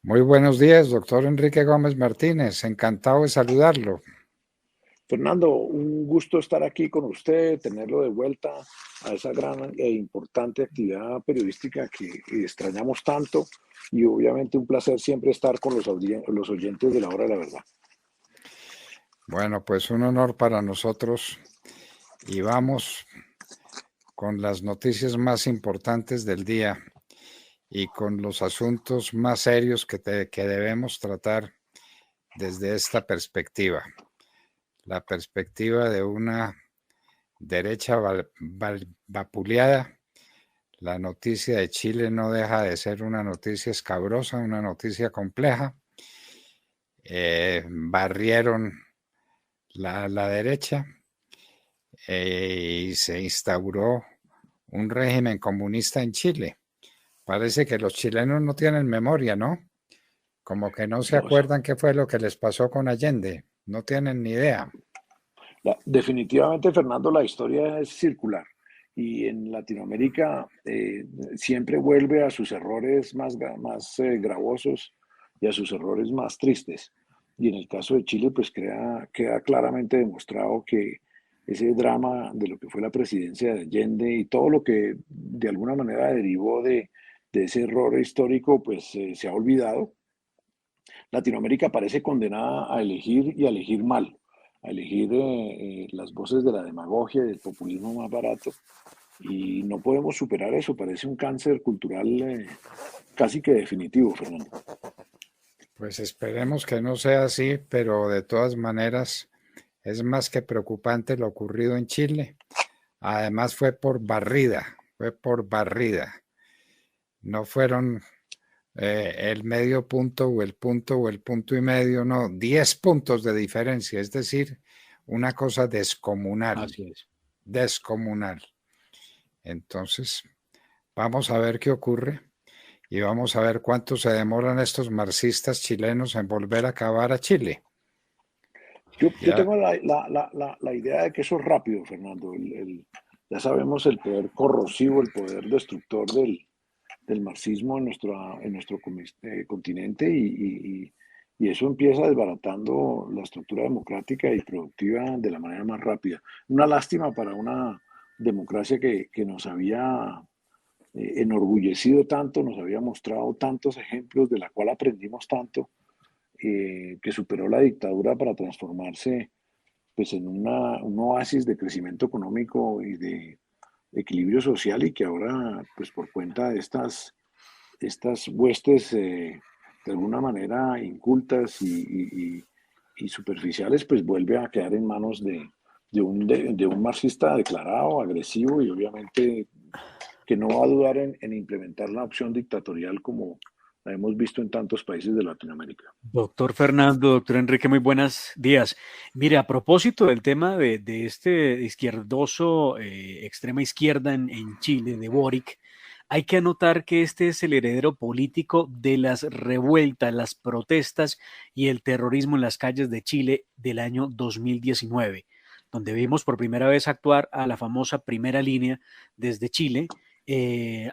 Muy buenos días, doctor Enrique Gómez Martínez. Encantado de saludarlo. Fernando, un gusto estar aquí con usted, tenerlo de vuelta a esa gran e importante actividad periodística que extrañamos tanto y obviamente un placer siempre estar con los oyentes de la hora de la verdad. Bueno, pues un honor para nosotros y vamos con las noticias más importantes del día y con los asuntos más serios que debemos tratar desde esta perspectiva, la perspectiva de una derecha vapuleada. La noticia de Chile no deja de ser una noticia escabrosa, una noticia compleja. Barrieron la derecha y se instauró un régimen comunista en Chile. Parece que los chilenos no tienen memoria, ¿no? Como que no se No, acuerdan qué fue lo que les pasó con Allende. No tienen ni idea. definitivamente, Fernando, la historia es circular y en Latinoamérica siempre vuelve a sus errores más gravosos y a sus errores más tristes. Y en el caso de Chile, pues queda claramente demostrado que ese drama de lo que fue la presidencia de Allende y todo lo que de alguna manera derivó de ese error histórico, pues se ha olvidado. Latinoamérica parece condenada a elegir y a elegir mal, a elegir las voces de la demagogia y del populismo más barato. Y no podemos superar eso, parece un cáncer cultural casi que definitivo, Fernando. Pues esperemos que no sea así, pero de todas maneras es más que preocupante lo ocurrido en Chile. Además fue por barrida. No fueron el medio punto o el punto y medio, no, 10 puntos de diferencia, es decir, una cosa descomunal, Así es. descomunal. Entonces, vamos a ver qué ocurre y vamos a ver cuánto se demoran estos marxistas chilenos en volver a acabar a Chile. Yo Ya, tengo la idea de que eso es rápido, Fernando. Ya sabemos el poder corrosivo, el poder destructor del marxismo en nuestro continente y eso empieza desbaratando la estructura democrática y productiva de la manera más rápida. Una lástima para una democracia que nos había enorgullecido tanto, nos había mostrado tantos ejemplos de la cual aprendimos tanto, que superó la dictadura para transformarse pues, en un oasis de crecimiento económico y de equilibrio social y que ahora, pues por cuenta de estas huestes de alguna manera incultas y superficiales, pues vuelve a quedar en manos de un marxista declarado, agresivo y obviamente que no va a dudar en implementar la opción dictatorial como la hemos visto en tantos países de Latinoamérica. Doctor Fernando, doctor Enrique, muy buenos días. Mire, a propósito del tema de este izquierdoso, extrema izquierda en Chile, de Boric, hay que anotar que este es el heredero político de las revueltas, las protestas y el terrorismo en las calles de Chile del año 2019, donde vimos por primera vez actuar a la famosa primera línea desde Chile,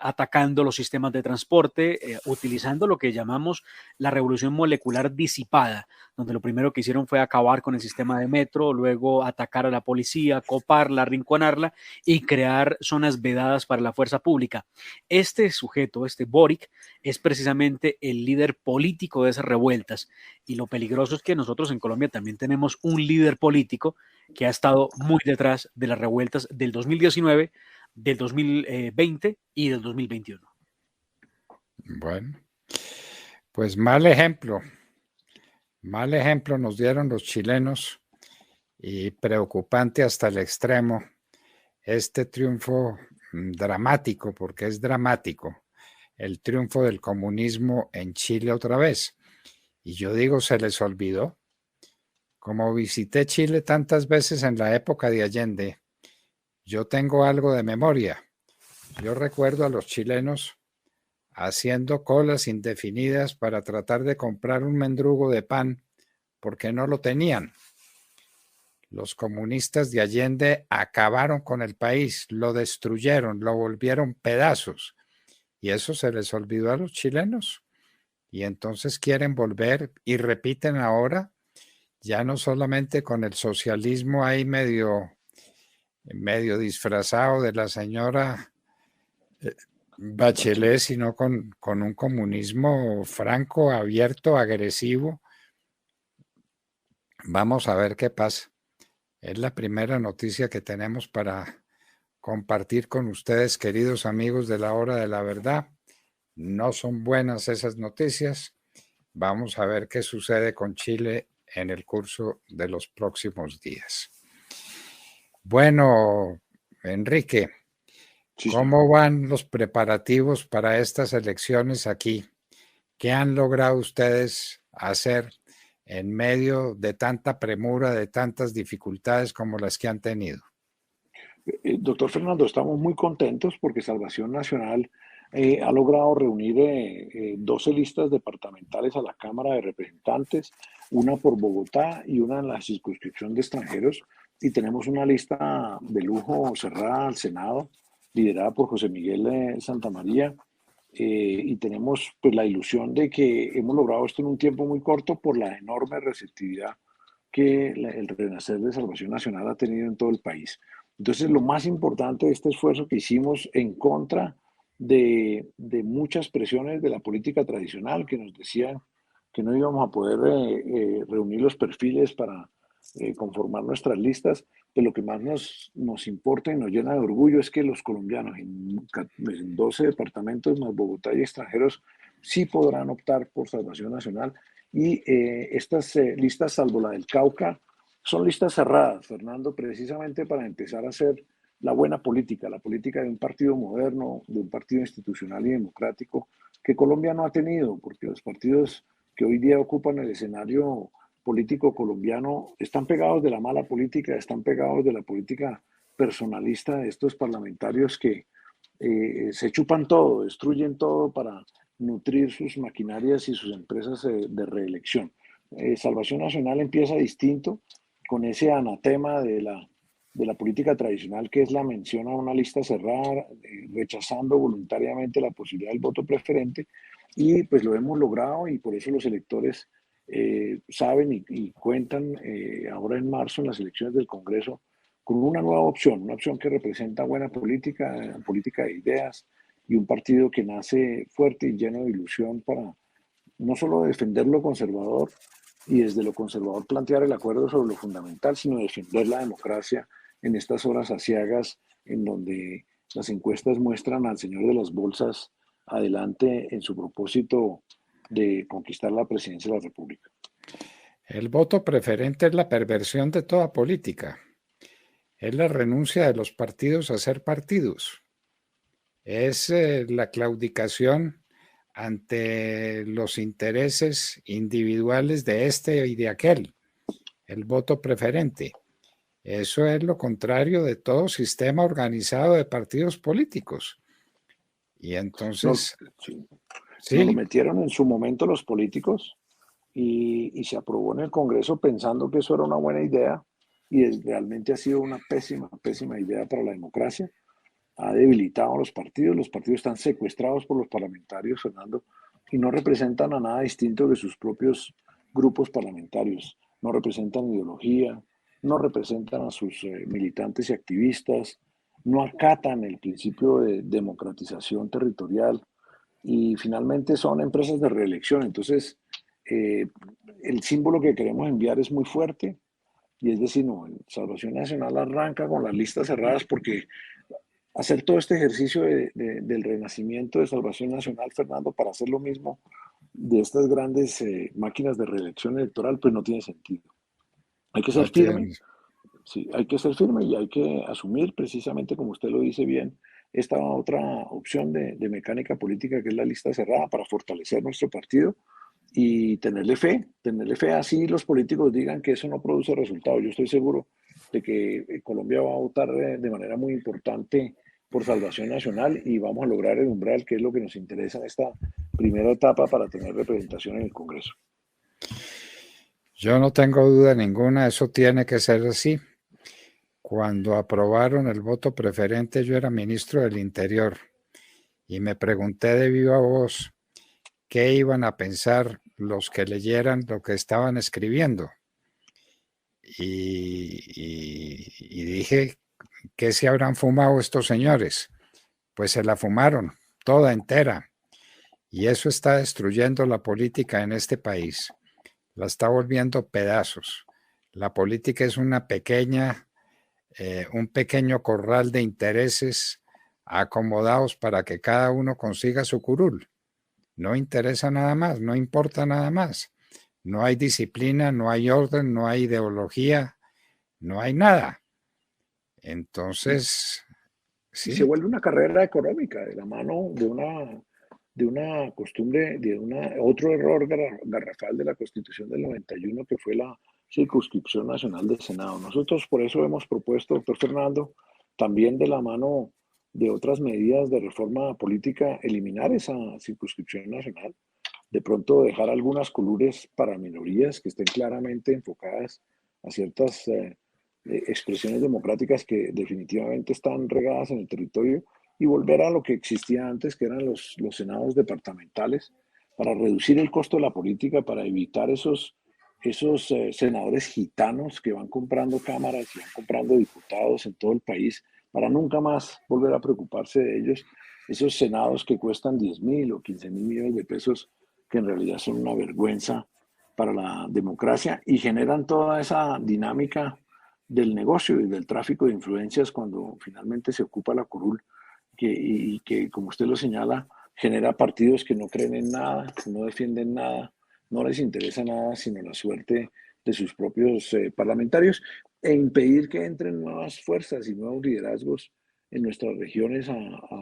atacando los sistemas de transporte, utilizando lo que llamamos la revolución molecular disipada, donde lo primero que hicieron fue acabar con el sistema de metro, luego atacar a la policía, coparla, arrinconarla y crear zonas vedadas para la fuerza pública. Este sujeto, este Boric, es precisamente el líder político de esas revueltas y lo peligroso es que nosotros en Colombia también tenemos un líder político que ha estado muy detrás de las revueltas del 2019, del 2020 y del 2021. bueno, pues mal ejemplo nos dieron los chilenos y preocupante hasta el extremo este triunfo dramático, porque es dramático, el triunfo del comunismo en Chile otra vez. Y yo digo, se les olvidó. Como visité Chile tantas veces en la época de Allende, yo tengo algo de memoria. Yo recuerdo a los chilenos haciendo colas indefinidas para tratar de comprar un mendrugo de pan porque no lo tenían. Los comunistas de Allende acabaron con el país, lo destruyeron, lo volvieron pedazos. Y eso se les olvidó a los chilenos. y entonces quieren volver y repiten ahora, ya no solamente con el socialismo ahí medio disfrazado de la señora Bachelet, sino con un comunismo franco, abierto, agresivo. Vamos a ver qué pasa. Es la primera noticia que tenemos para compartir con ustedes, queridos amigos de la Hora de la Verdad. No son buenas esas noticias. Vamos a ver qué sucede con Chile en el curso de los próximos días. Bueno, Enrique, Sí, ¿cómo van los preparativos para estas elecciones aquí? ¿Qué han logrado ustedes hacer en medio de tanta premura, de tantas dificultades como las que han tenido? Doctor Fernando, estamos muy contentos porque Salvación Nacional ha logrado reunir 12 listas departamentales a la Cámara de Representantes, una por Bogotá y una en la circunscripción de extranjeros, y tenemos una lista de lujo cerrada al Senado, liderada por José Miguel Santamaría, y tenemos pues la ilusión de que hemos logrado esto en un tiempo muy corto por la enorme receptividad que el Renacer de Salvación Nacional ha tenido en todo el país. Entonces, lo más importante de este esfuerzo que hicimos en contra de muchas presiones de la política tradicional que nos decían que no íbamos a poder reunir los perfiles para conformar nuestras listas, pero lo que más nos importa y nos llena de orgullo es que los colombianos en 12 departamentos más Bogotá y extranjeros sí podrán optar por Salvación Nacional y estas listas, salvo la del Cauca, son listas cerradas, Fernando, precisamente para empezar a hacer la buena política, la política de un partido moderno, de un partido institucional y democrático que Colombia no ha tenido, porque los partidos que hoy día ocupan el escenario político colombiano están pegados de la mala política, están pegados de la política personalista de estos parlamentarios que se chupan todo, destruyen todo para nutrir sus maquinarias y sus empresas de reelección. Salvación Nacional empieza distinto con ese anatema de la política tradicional que es la mención a una lista cerrada, rechazando voluntariamente la posibilidad del voto preferente y pues lo hemos logrado y por eso los electores saben y cuentan ahora en marzo en las elecciones del Congreso con una opción que representa buena política, política de ideas y un partido que nace fuerte y lleno de ilusión para no solo defender lo conservador y desde lo conservador plantear el acuerdo sobre lo fundamental, sino defender la democracia en estas horas aciagas en donde las encuestas muestran al señor de las bolsas adelante en su propósito de conquistar la presidencia de la República. El voto preferente es la perversión de toda política. Es la renuncia de los partidos a ser partidos. Es la claudicación ante los intereses individuales de este y de aquel. El voto preferente. Eso es lo contrario de todo sistema organizado de partidos políticos. Y entonces, Nos lo metieron en su momento los políticos y se aprobó en el Congreso pensando que eso era una buena idea y realmente ha sido una pésima idea para la democracia. Ha debilitado a los partidos están secuestrados por los parlamentarios, Fernando, y no representan a nada distinto de sus propios grupos parlamentarios. No representan ideología, no representan a sus militantes y activistas, no acatan el principio de democratización territorial y finalmente son empresas de reelección. Entonces, el símbolo que queremos enviar es muy fuerte y es decir, no, Salvación Nacional arranca con las listas cerradas porque hacer todo este ejercicio del renacimiento de Salvación Nacional, Fernando, para hacer lo mismo de estas grandes máquinas de reelección electoral, pues no tiene sentido. Hay que ser firme, sí, hay que ser firme y hay que asumir precisamente, como usted lo dice bien, esta otra opción de mecánica política que es la lista cerrada para fortalecer nuestro partido y tenerle fe así los políticos digan que eso no produce resultados. Yo estoy seguro de que Colombia va a votar de manera muy importante por Salvación Nacional y vamos a lograr el umbral, que es lo que nos interesa en esta primera etapa para tener representación en el Congreso. Yo no tengo duda ninguna, eso tiene que ser así. Cuando aprobaron el voto preferente, yo era ministro del Interior y me pregunté de viva voz, qué iban a pensar los que leyeran lo que estaban escribiendo. Y dije, ¿qué se habrán fumado estos señores? Pues se la fumaron, toda entera. Y eso está destruyendo la política en este país. La está volviendo pedazos. La política es un pequeño corral de intereses acomodados para que cada uno consiga su curul. No interesa nada más, no importa nada más. No hay disciplina, no hay orden, no hay ideología, no hay nada. Entonces, y se sí, vuelve una carrera económica de la mano de una costumbre, otro error garrafal de la Constitución del 91, que fue la circunscripción nacional del Senado. Nosotros por eso hemos propuesto, doctor Fernando, también de la mano de otras medidas de reforma política, eliminar esa circunscripción nacional, de pronto dejar algunas colures para minorías que estén claramente enfocadas a ciertas expresiones democráticas que definitivamente están regadas en el territorio, y volver a lo que existía antes, que eran los senados departamentales, para reducir el costo de la política, para evitar esos senadores gitanos que van comprando cámaras y van comprando diputados en todo el país, para nunca más volver a preocuparse de ellos. Esos senados que cuestan 10.000 o 15.000 millones de pesos, que en realidad son una vergüenza para la democracia y generan toda esa dinámica del negocio y del tráfico de influencias cuando finalmente se ocupa la curul, y que, como usted lo señala, genera partidos que no creen en nada, que no defienden nada, no les interesa nada sino la suerte de sus propios parlamentarios, e impedir que entren nuevas fuerzas y nuevos liderazgos en nuestras regiones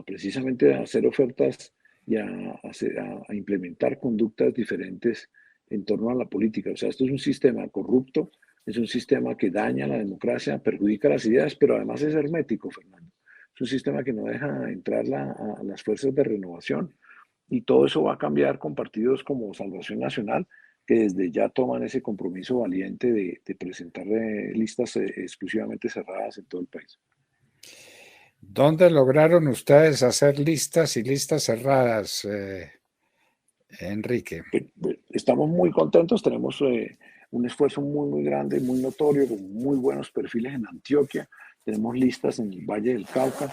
precisamente a hacer ofertas y a implementar conductas diferentes en torno a la política. O sea, esto es un sistema corrupto, es un sistema que daña la democracia, perjudica las ideas, pero además es hermético, Fernando. Es un sistema que no deja entrar a las fuerzas de renovación, y todo eso va a cambiar con partidos como Salvación Nacional, que desde ya toman ese compromiso valiente de presentar listas exclusivamente cerradas en todo el país. ¿dónde lograron ustedes hacer listas y listas cerradas, Enrique? Estamos muy contentos, tenemos un esfuerzo muy grande, muy notorio, con muy buenos perfiles en Antioquia. Tenemos listas en el Valle del Cauca,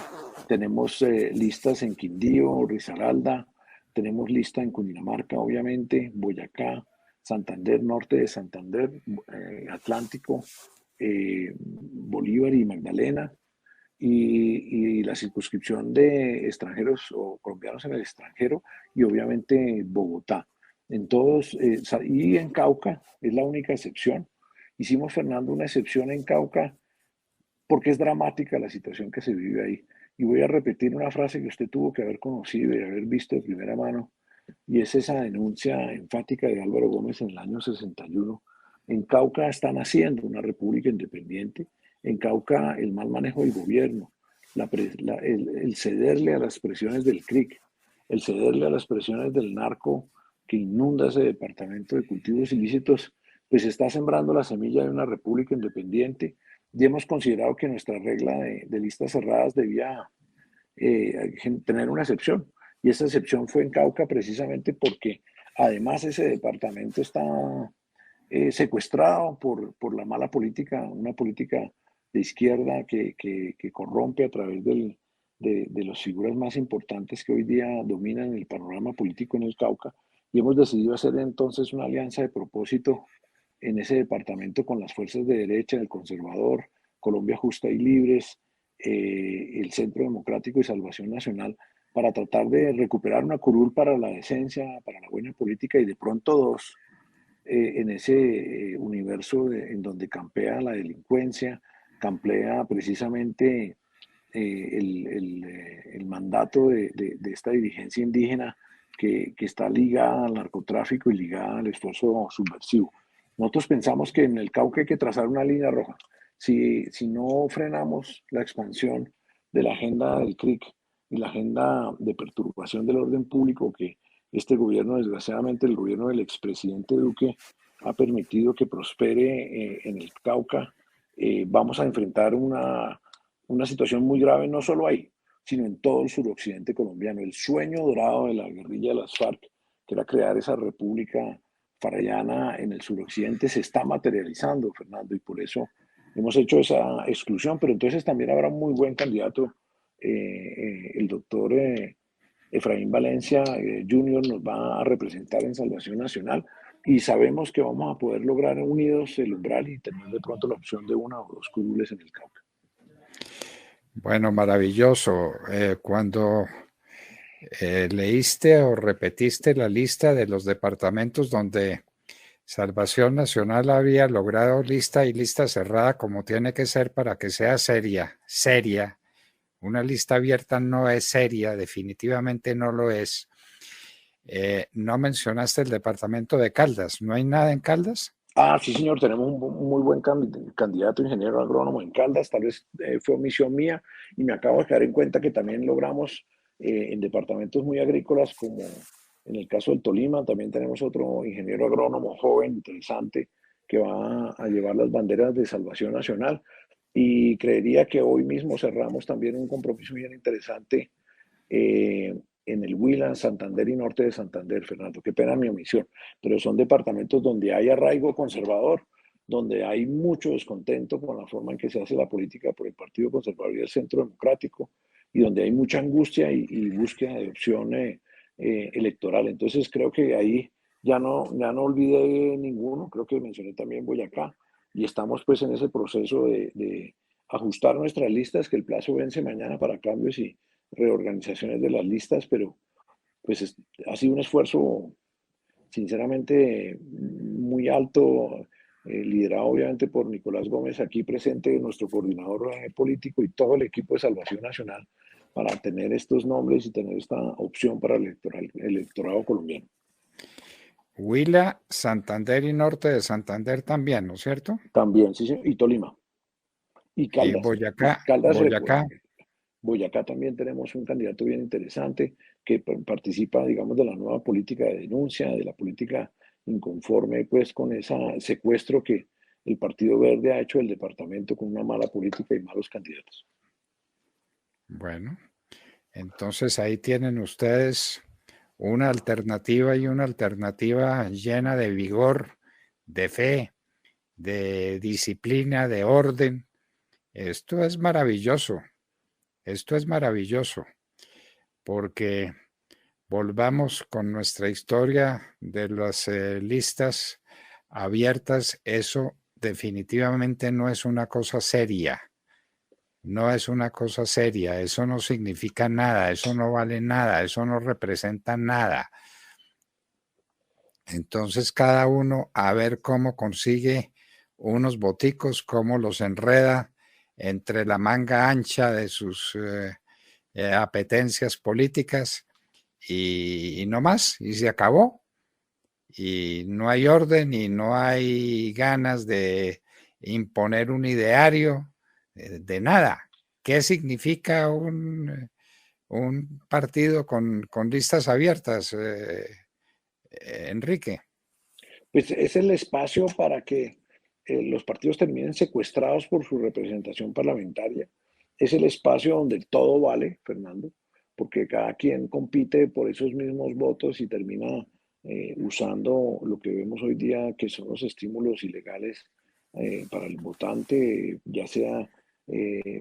tenemos listas en Quindío, Risaralda, tenemos lista en Cundinamarca, obviamente, Boyacá, Santander, norte de Santander, Atlántico, Bolívar y Magdalena, y la circunscripción de extranjeros o colombianos en el extranjero, y obviamente Bogotá. En todos, y en Cauca es la única excepción. Hicimos, Fernando, una excepción en Cauca porque es dramática la situación que se vive ahí. Y voy a repetir una frase que usted tuvo que haber conocido y haber visto de primera mano, y es esa denuncia enfática de Álvaro Gómez en el año 61. En Cauca están haciendo una república independiente. En Cauca el mal manejo del gobierno, el cederle a las presiones del CRIC, el cederle a las presiones del narco que inunda ese departamento de cultivos ilícitos, pues está sembrando la semilla de una república independiente. Y hemos considerado que nuestra regla de listas cerradas debía tener una excepción. Y esa excepción fue en Cauca precisamente porque además ese departamento está secuestrado por la mala política, una política de izquierda que corrompe a través de las figuras más importantes que hoy día dominan el panorama político en el Cauca. Y hemos decidido hacer entonces una alianza de propósito en ese departamento con las fuerzas de derecha, el Conservador, Colombia Justa y Libres, el Centro Democrático y Salvación Nacional, para tratar de recuperar una curul para la decencia, para la buena política, y de pronto dos en ese universo en donde campea la delincuencia, campea precisamente el mandato de esta dirigencia indígena que está ligada al narcotráfico y ligada al esfuerzo subversivo. Nosotros pensamos que en el Cauca hay que trazar una línea roja. Si no frenamos la expansión de la agenda del CRIC y la agenda de perturbación del orden público que este gobierno, desgraciadamente el gobierno del expresidente Duque, ha permitido que prospere en el Cauca, vamos a enfrentar una situación muy grave, no solo ahí, sino en todo el suroccidente colombiano. El sueño dorado de la guerrilla de las FARC que era crear esa república farallana en el suroccidente, se está materializando, Fernando, y por eso hemos hecho esa exclusión, pero entonces también habrá un muy buen candidato, el doctor Efraín Valencia Jr. nos va a representar en Salvación Nacional y sabemos que vamos a poder lograr unidos el umbral y tener de pronto la opción de una o dos curules en el Cauca. Bueno, maravilloso. Cuando leíste o repetiste la lista de los departamentos donde Salvación Nacional había logrado lista y lista cerrada como tiene que ser para que sea seria, seria. Una lista abierta no es seria, definitivamente no lo es. No mencionaste el departamento de Caldas. ¿No hay nada en Caldas? Ah, sí, señor, tenemos un muy buen candidato ingeniero agrónomo en Caldas, tal vez fue omisión mía, y me acabo de caer en cuenta que también logramos en departamentos muy agrícolas, como en el caso del Tolima, también tenemos otro ingeniero agrónomo joven, interesante, que va a llevar las banderas de Salvación Nacional, y creería que hoy mismo cerramos también un compromiso bien interesante en el Huila, Santander y norte de Santander, Fernando. Qué pena mi omisión, pero son departamentos donde hay arraigo conservador, donde hay mucho descontento con la forma en que se hace la política por el Partido Conservador y el Centro Democrático, y donde hay mucha angustia y búsqueda de opción electoral. Entonces creo que ahí ya no olvidé ninguno, creo que mencioné también Boyacá, y estamos pues en ese proceso de ajustar nuestras listas, que el plazo vence mañana para cambios y reorganizaciones de las listas, pero pues ha sido un esfuerzo sinceramente muy alto, liderado obviamente por Nicolás Gómez, aquí presente, nuestro coordinador político, y todo el equipo de Salvación Nacional, para tener estos nombres y tener esta opción para el electorado colombiano. Huila, Santander y norte de Santander también, ¿no es cierto? También, sí, sí, y Tolima, y Y Caldas. Boyacá, Caldas, Boyacá. Boyacá también tenemos un candidato bien interesante que participa, digamos, de la nueva política de denuncia, de la política inconforme, pues, con ese secuestro que el Partido Verde ha hecho del departamento con una mala política y malos candidatos. Bueno, entonces ahí tienen ustedes una alternativa y una alternativa llena de vigor, de fe, de disciplina, de orden. Esto es maravilloso, esto es maravilloso, porque volvamos con nuestra historia de las listas abiertas. Eso definitivamente no es una cosa seria. No es una cosa seria, eso no significa nada, eso no vale nada, eso no representa nada. Entonces cada uno a ver cómo consigue unos boticos, cómo los enreda entre la manga ancha de sus apetencias políticas y no más, y se acabó. Y no hay orden y no hay ganas de imponer un ideario de nada. ¿Qué significa un partido con listas abiertas, Enrique? Pues es el espacio para que los partidos terminen secuestrados por su representación parlamentaria. Es el espacio donde todo vale, Fernando, porque cada quien compite por esos mismos votos y termina usando lo que vemos hoy día, que son los estímulos ilegales para el votante, ya sea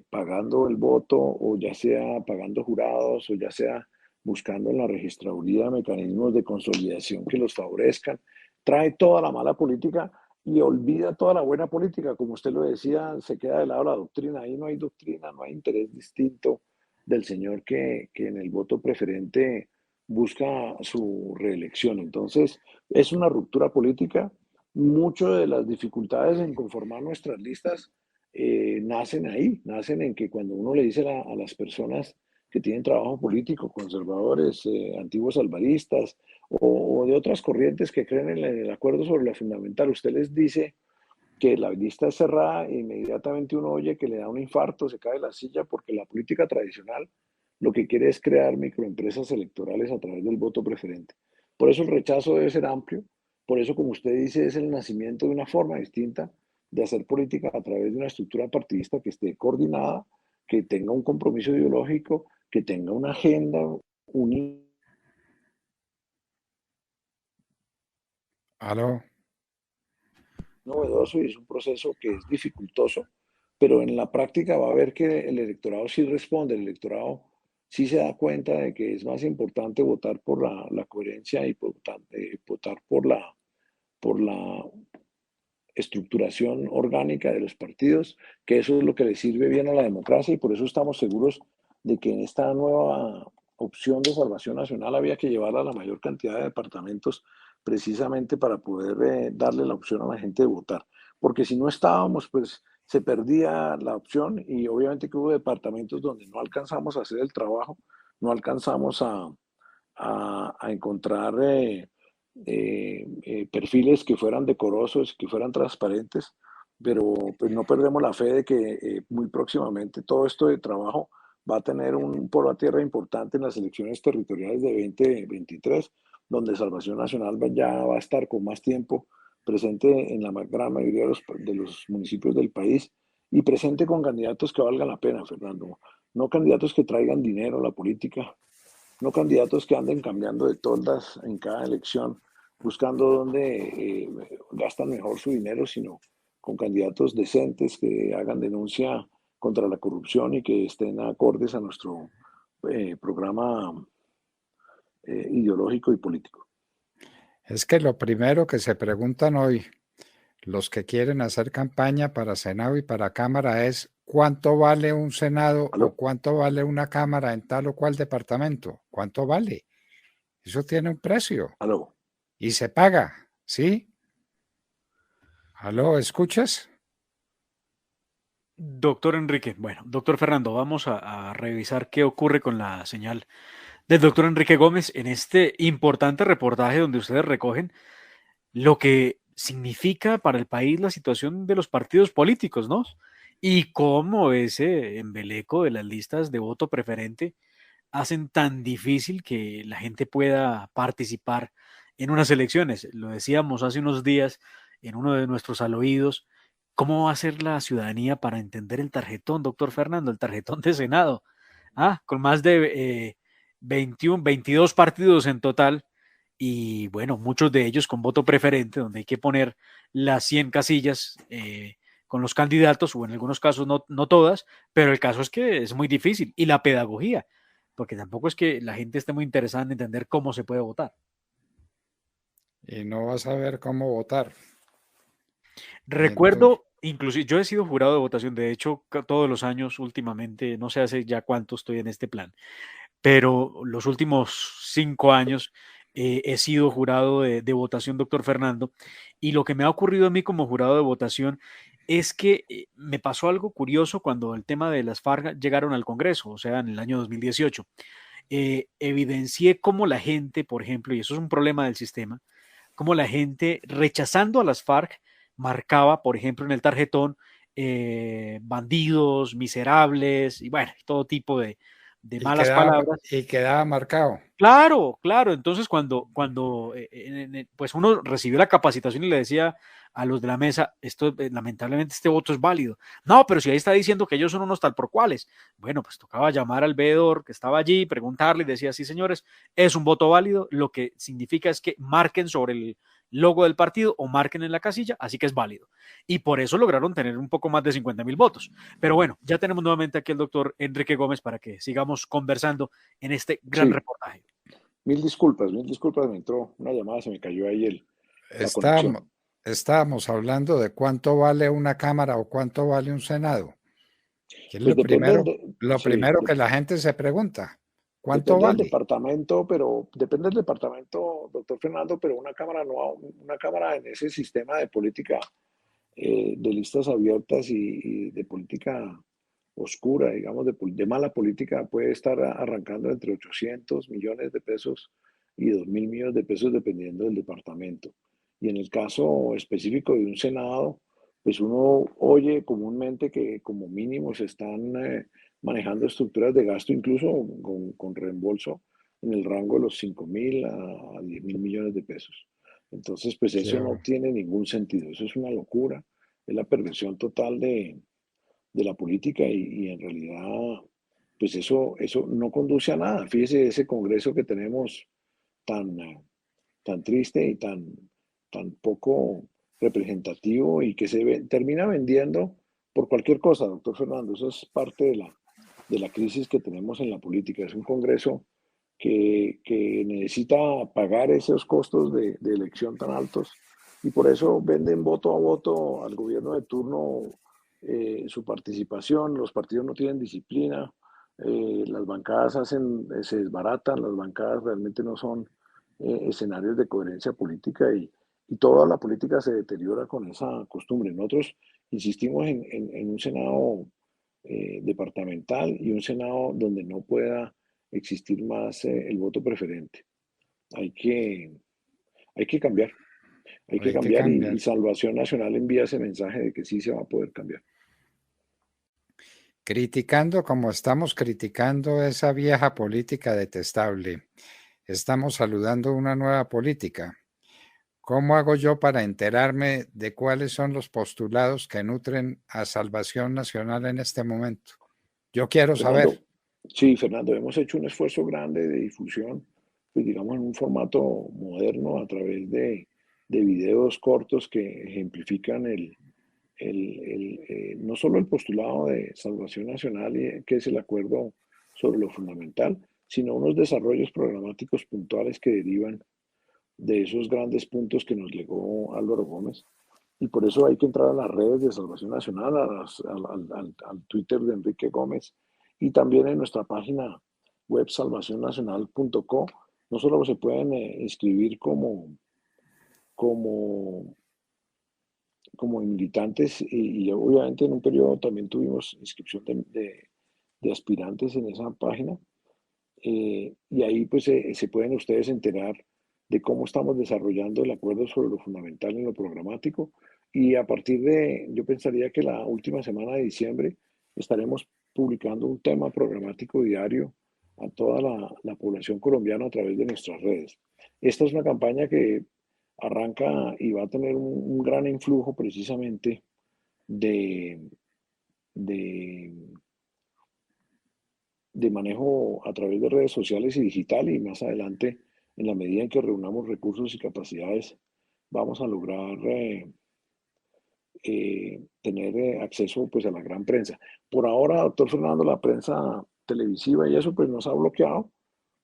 pagando el voto o ya sea pagando jurados o ya sea buscando en la registraduría mecanismos de consolidación que los favorezcan. Trae toda la mala política y olvida toda la buena política. Como usted lo decía, se queda de lado la doctrina. Ahí no hay doctrina, no hay interés distinto del señor que en el voto preferente busca su reelección. Entonces, es una ruptura política. Muchas de las dificultades en conformar nuestras listas nacen ahí, nacen en que cuando uno le dice a las personas que tienen trabajo político, conservadores, antiguos alvaristas o de otras corrientes que creen en el acuerdo sobre lo fundamental, usted les dice que la lista es cerrada e inmediatamente uno oye que le da un infarto, se cae de la silla, porque la política tradicional lo que quiere es crear microempresas electorales a través del voto preferente. Por eso el rechazo debe ser amplio, por eso, como usted dice, es el nacimiento de una forma distinta de hacer política a través de una estructura partidista que esté coordinada, que tenga un compromiso ideológico, que tenga una agenda unida Aló. Novedoso y es un proceso que es dificultoso, pero en la práctica va a ver que el electorado sí responde, el electorado sí se da cuenta de que es más importante votar por la coherencia y votar por la estructuración orgánica de los partidos, que eso es lo que le sirve bien a la democracia y por eso estamos seguros de que en esta nueva opción de salvación nacional había que llevarla a la mayor cantidad de departamentos precisamente para poder darle la opción a la gente de votar. Porque si no estábamos, pues se perdía la opción y obviamente que hubo departamentos donde no alcanzamos a hacer el trabajo, no alcanzamos a encontrar perfiles que fueran decorosos, que fueran transparentes, pero pues no perdemos la fe de que muy próximamente todo esto de trabajo va a tener un polo a tierra importante en las elecciones territoriales de 2023, donde Salvación Nacional ya va a estar con más tiempo presente en la gran mayoría de los municipios del país y presente con candidatos que valgan la pena, Fernando. No candidatos que traigan dinero a la política, no candidatos que anden cambiando de toldas en cada elección, buscando dónde gastan mejor su dinero, sino con candidatos decentes que hagan denuncia contra la corrupción y que estén acordes a nuestro programa ideológico y político. Es que lo primero que se preguntan hoy los que quieren hacer campaña para Senado y para Cámara es cuánto vale un Senado o ¿Aló? cuánto vale una Cámara en tal o cual departamento. ¿Cuánto vale? Eso tiene un precio ¿Aló? y se paga, ¿sí? ¿Aló? ¿Escuchas? Doctor Enrique, bueno, doctor Fernando, vamos a revisar qué ocurre con la señal del doctor Enrique Gómez en este importante reportaje donde ustedes recogen lo que significa para el país la situación de los partidos políticos, ¿no? Y cómo ese embeleco de las listas de voto preferente hacen tan difícil que la gente pueda participar en unas elecciones. Lo decíamos hace unos días en uno de nuestros al oídos. ¿Cómo va a ser la ciudadanía para entender el tarjetón, doctor Fernando, el tarjetón de Senado? Ah, con más de 21, 22 partidos en total y bueno, muchos de ellos con voto preferente, donde hay que poner las 100 casillas con los candidatos, o en algunos casos no todas, pero el caso es que es muy difícil. Y la pedagogía, porque tampoco es que la gente esté muy interesada en entender cómo se puede votar. Y no vas a ver cómo votar. Entonces, Recuerdo, inclusive, yo he sido jurado de votación, de hecho, todos los años últimamente, no sé hace ya cuánto estoy en este plan, pero los últimos 5 años he sido jurado de votación, doctor Fernando, y lo que me ha ocurrido a mí como jurado de votación es que me pasó algo curioso cuando el tema de las FARC llegaron al Congreso, o sea, en el año 2018. Evidencié cómo la gente, por ejemplo, y eso es un problema del sistema, cómo la gente rechazando a las FARC marcaba, por ejemplo, en el tarjetón, bandidos, miserables, y bueno, todo tipo de y malas quedaba, palabras. y quedaba marcado. Claro, claro. Entonces, cuando pues uno recibió la capacitación y le decía a los de la mesa, esto lamentablemente este voto es válido. No, pero si ahí está diciendo que ellos son unos tal por cuales. Bueno, pues tocaba llamar al veedor que estaba allí, preguntarle y decía, sí, señores, es un voto válido. Lo que significa es que marquen sobre el logo del partido o marquen en la casilla, así que es válido. Y por eso lograron tener un poco más de 50,000 votos. Pero bueno, ya tenemos nuevamente aquí al doctor Enrique Gómez para que sigamos conversando en este gran Sí, reportaje. mil disculpas, me entró una llamada, se me cayó ahí la Estábamos, conexión. estábamos hablando de cuánto vale una Cámara o cuánto vale un Senado, que es Pues depende, lo sí, primero que la gente se pregunta. ¿Cuánto depende del vale? departamento, pero depende del departamento, doctor Fernando, pero una cámara no, una cámara en ese sistema de política de listas abiertas y de política oscura, digamos, de mala política, puede estar arrancando entre 800 millones de pesos y 2.000 millones de pesos dependiendo del departamento. Y en el caso específico de un Senado, pues uno oye comúnmente que como mínimo se están manejando estructuras de gasto incluso con reembolso en el rango de los 5.000 a 10.000 millones de pesos. Entonces, pues eso no Yo, tiene ningún sentido, eso es una locura, es la perversión total de la política y en realidad, pues eso no conduce a nada. Fíjese ese Congreso que tenemos tan, tan triste y tan poco representativo y que termina vendiendo por cualquier cosa, doctor Fernando. Eso es parte de la crisis que tenemos en la política. Es un Congreso que necesita pagar esos costos de elección tan altos y por eso venden voto a voto al gobierno de turno su participación. Los partidos no tienen disciplina, las bancadas se desbaratan, las bancadas realmente no son escenarios de coherencia política y toda la política se deteriora con esa costumbre. Nosotros insistimos en un Senado departamental y un Senado donde no pueda existir más el voto preferente. Hay que, hay que cambiar, hay que Hay que cambiar cambiar. y Salvación Nacional envía ese mensaje de que sí se va a poder cambiar. Criticando como estamos criticando esa vieja política detestable, estamos saludando una nueva política. ¿Cómo hago yo para enterarme de cuáles son los postulados que nutren a Salvación Nacional en este momento? Yo quiero Fernando, saber. sí, Fernando, hemos hecho un esfuerzo grande de difusión, pues digamos en un formato moderno a través de videos cortos que ejemplifican no solo el postulado de Salvación Nacional, que es el acuerdo sobre lo fundamental, sino unos desarrollos programáticos puntuales que derivan de esos grandes puntos que nos legó Álvaro Gómez. Y por eso hay que entrar a las redes de Salvación Nacional, al Twitter de Enrique Gómez y también en nuestra página web salvacionnacional.co. No solo se pueden inscribir como, como militantes y obviamente en un periodo también tuvimos inscripción de aspirantes en esa página y ahí pues se pueden ustedes enterar de cómo estamos desarrollando el acuerdo sobre lo fundamental en lo programático y a partir yo pensaría que la última semana de diciembre estaremos publicando un tema programático diario a toda la población colombiana a través de nuestras redes. Esta es una campaña que arranca y va a tener un gran influjo precisamente de, de de manejo a través de redes sociales y digital y más adelante, en la medida en que reunamos recursos y capacidades, vamos a lograr tener acceso pues a la gran prensa. Por ahora, doctor Fernando, la prensa televisiva y eso pues nos ha bloqueado.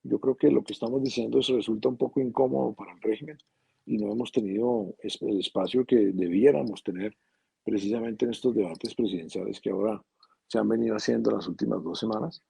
Yo creo que lo que estamos diciendo eso resulta un poco incómodo para el régimen y no hemos tenido el espacio que debiéramos tener precisamente en estos debates presidenciales que ahora se han venido haciendo las últimas 2 semanas.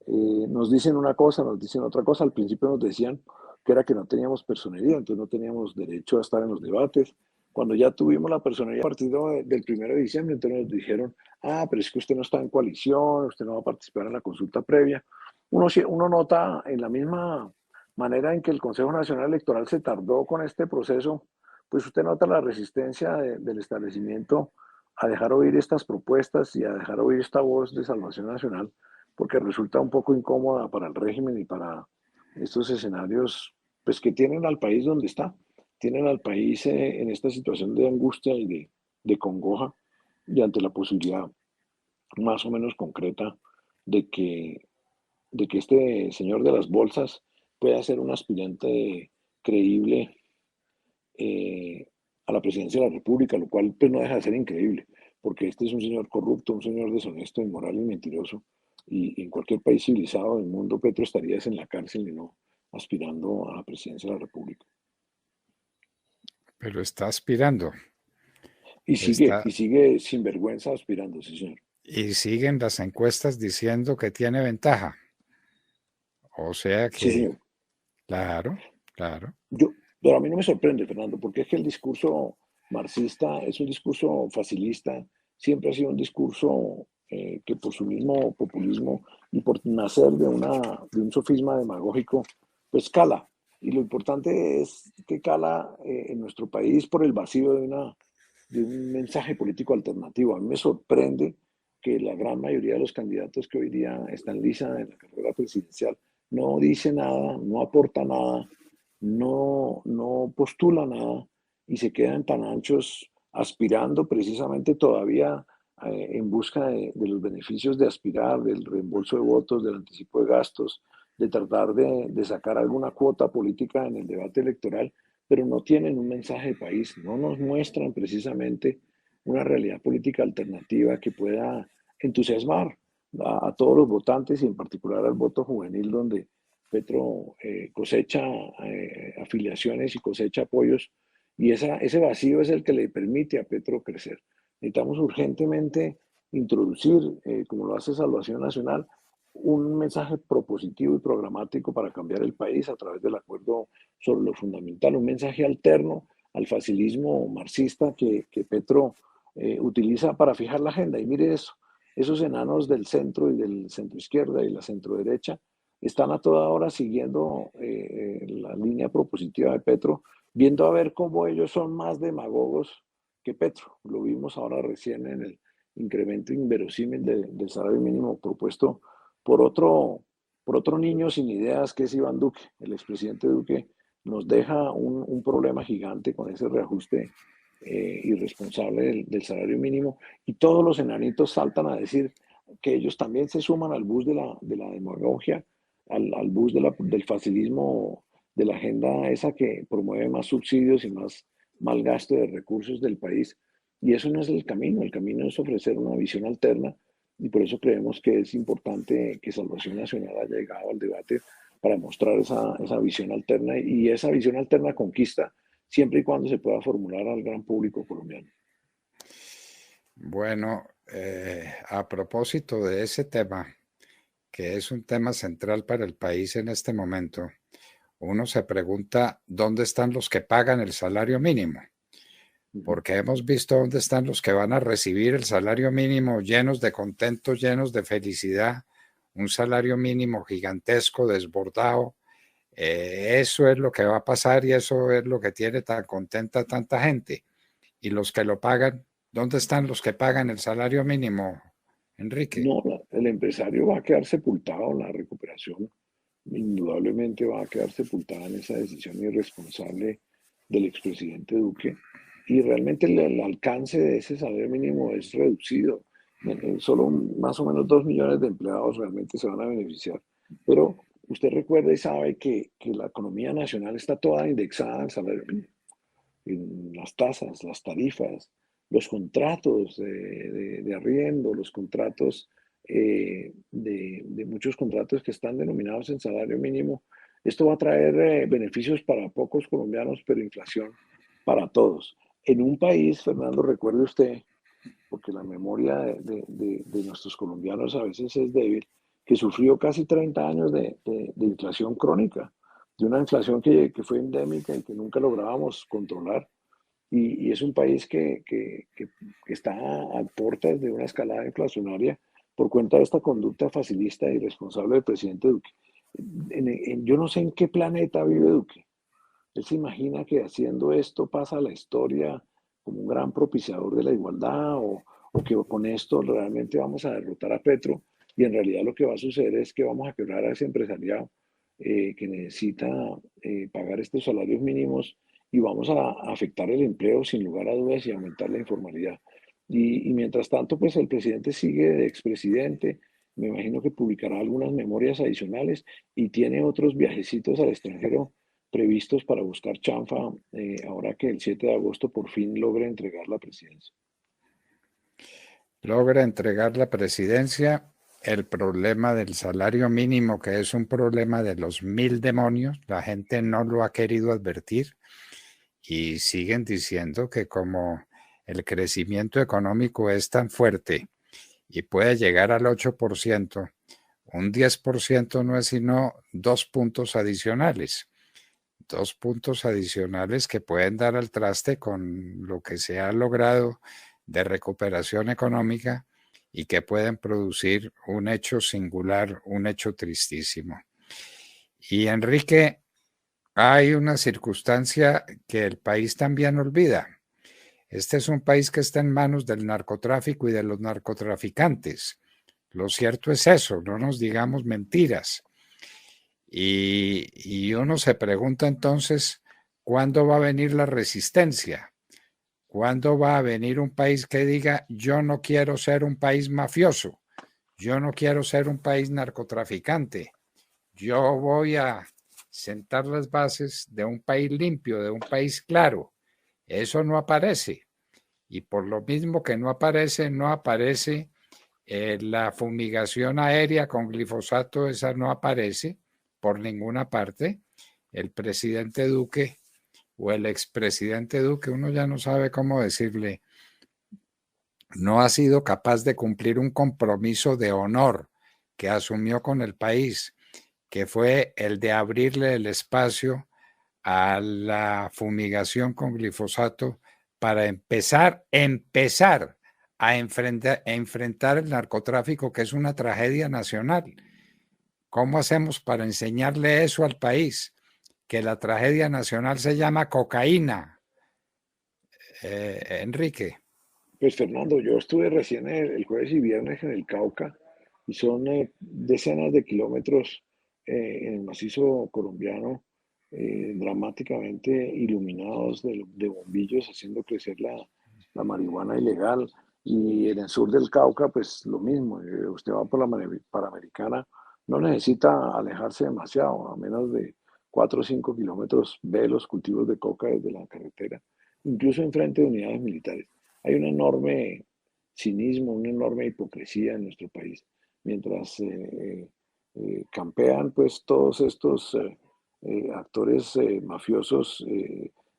Nos dicen una cosa, nos dicen otra cosa. Al principio nos decían que era que no teníamos personería, entonces no teníamos derecho a estar en los debates. Cuando ya tuvimos la personería a partir del 1 de diciembre, entonces nos dijeron, pero es que usted no está en coalición, usted no va a participar en la consulta previa. Uno nota en la misma manera en que el Consejo Nacional Electoral se tardó con este proceso, pues usted nota la resistencia del establecimiento a dejar oír estas propuestas y a dejar oír esta voz de Salvación Nacional porque resulta un poco incómoda para el régimen y para estos escenarios pues, que tienen al país donde está. Tienen al país en esta situación de angustia y de congoja y ante la posibilidad más o menos concreta de que este señor de las bolsas pueda ser un aspirante creíble a la presidencia de la República, lo cual pues no deja de ser increíble, porque este es un señor corrupto, un señor deshonesto, inmoral y mentiroso, y en cualquier país civilizado del mundo Petro estaría en la cárcel y no aspirando a la presidencia de la República. Pero está aspirando. Y sigue sin vergüenza aspirando, sí, señor. Y siguen las encuestas diciendo que tiene ventaja. O sea Sí, que, señor. claro, claro. Pero a mí no me sorprende, Fernando, porque es que el discurso marxista es un discurso facilista, siempre ha sido un discurso que por su mismo populismo y por nacer de un sofisma demagógico, pues cala. Y lo importante es que cala en nuestro país por el vacío de un mensaje político alternativo. A mí me sorprende que la gran mayoría de los candidatos que hoy día están lisa en la carrera presidencial no dice nada, no aporta nada, no postula nada y se quedan tan anchos aspirando precisamente todavía en busca de los beneficios de aspirar, del reembolso de votos, del anticipo de gastos, de tratar de sacar alguna cuota política en el debate electoral, pero no tienen un mensaje de país, no nos muestran precisamente una realidad política alternativa que pueda entusiasmar a todos los votantes y en particular al voto juvenil, donde Petro cosecha afiliaciones y cosecha apoyos, y ese vacío es el que le permite a Petro crecer. Necesitamos urgentemente introducir, como lo hace Salvación Nacional, un mensaje propositivo y programático para cambiar el país a través del acuerdo sobre lo fundamental, un mensaje alterno al facilismo marxista que Petro utiliza para fijar la agenda. Y mire eso, esos enanos del centro y del centro izquierda y la centro derecha están a toda hora siguiendo la línea propositiva de Petro, viendo a ver cómo ellos son más demagogos que Petro. Lo vimos ahora recién en el incremento inverosímil del salario mínimo propuesto por otro niño sin ideas que es Iván Duque. El expresidente Duque nos deja un problema gigante con ese reajuste irresponsable del salario mínimo, y todos los enanitos saltan a decir que ellos también se suman al bus de la demagogia, al bus del facilismo, de la agenda esa que promueve más subsidios y más mal gasto de recursos del país. Y eso no es el camino es ofrecer una visión alterna, y por eso creemos que es importante que Salvación Nacional haya llegado al debate para mostrar esa visión alterna, y esa visión alterna conquista siempre y cuando se pueda formular al gran público colombiano. Bueno, a propósito de ese tema, que es un tema central para el país en este momento, uno se pregunta dónde están los que pagan el salario mínimo, porque hemos visto dónde están los que van a recibir el salario mínimo llenos de contento, llenos de felicidad, un salario mínimo gigantesco, desbordado. Eso es lo que va a pasar y eso es lo que tiene tan contenta a tanta gente. Y los que lo pagan, ¿dónde están los que pagan el salario mínimo, Enrique? No, el empresario va a quedar sepultado en la recuperación, indudablemente va a quedar sepultada en esa decisión irresponsable del expresidente Duque, y realmente el alcance de ese salario mínimo es reducido. Solo más o menos 2 millones de empleados realmente se van a beneficiar, pero usted recuerda y sabe que la economía nacional está toda indexada al salario mínimo, en las tasas, las tarifas, los contratos de arriendo, los contratos de muchos contratos que están denominados en salario mínimo. Esto va a traer beneficios para pocos colombianos, pero inflación para todos. En un país, Fernando, recuerde usted, porque la memoria de nuestros colombianos a veces es débil, que sufrió casi 30 años de inflación crónica, de una inflación que fue endémica y que nunca lográbamos controlar. Y es un país que está a puertas de una escalada inflacionaria por cuenta de esta conducta facilista e irresponsable del presidente Duque. Yo no sé en qué planeta vive Duque. Él se imagina que haciendo esto pasa a la historia como un gran propiciador de la igualdad, o que con esto realmente vamos a derrotar a Petro, y en realidad lo que va a suceder es que vamos a quebrar a ese empresariado que necesita pagar estos salarios mínimos, y vamos a afectar el empleo sin lugar a dudas y aumentar la informalidad. Y mientras tanto, pues el presidente sigue de expresidente, me imagino que publicará algunas memorias adicionales y tiene otros viajecitos al extranjero previstos para buscar chanfa, ahora que el 7 de agosto por fin logra entregar la presidencia. Logra entregar la presidencia. El problema del salario mínimo, que es un problema de los 1000 demonios, la gente no lo ha querido advertir y siguen diciendo que como el crecimiento económico es tan fuerte y puede llegar al 8%, un 10% no es sino 2 puntos adicionales. 2 puntos adicionales que pueden dar al traste con lo que se ha logrado de recuperación económica y que pueden producir un hecho singular, un hecho tristísimo. Y Enrique, hay una circunstancia que el país también olvida. Este es un país que está en manos del narcotráfico y de los narcotraficantes. Lo cierto es eso, no nos digamos mentiras. Y uno se pregunta entonces, ¿cuándo va a venir la resistencia? ¿Cuándo va a venir un país que diga, yo no quiero ser un país mafioso, yo no quiero ser un país narcotraficante, yo voy a sentar las bases de un país limpio, de un país claro. Eso no aparece. Y por lo mismo que no aparece, la fumigación aérea con glifosato, esa no aparece por ninguna parte. El presidente Duque o el expresidente Duque, uno ya no sabe cómo decirle, no ha sido capaz de cumplir un compromiso de honor que asumió con el país, que fue el de abrirle el espacio a la fumigación con glifosato para empezar a enfrentar el narcotráfico, que es una tragedia nacional. ¿Cómo hacemos para enseñarle eso al país? Que la tragedia nacional se llama cocaína. Enrique. Pues Fernando, yo estuve recién el jueves y viernes en el Cauca y son decenas de kilómetros en el macizo colombiano, dramáticamente iluminados de bombillos haciendo crecer la marihuana ilegal. Y en el sur del Cauca, pues lo mismo, usted va por la Panamericana, no necesita alejarse demasiado, a menos de 4 o 5 kilómetros ve los cultivos de coca desde la carretera, incluso enfrente de unidades militares. Hay un enorme cinismo, una enorme hipocresía en nuestro país. Mientras campean pues todos estos actores mafiosos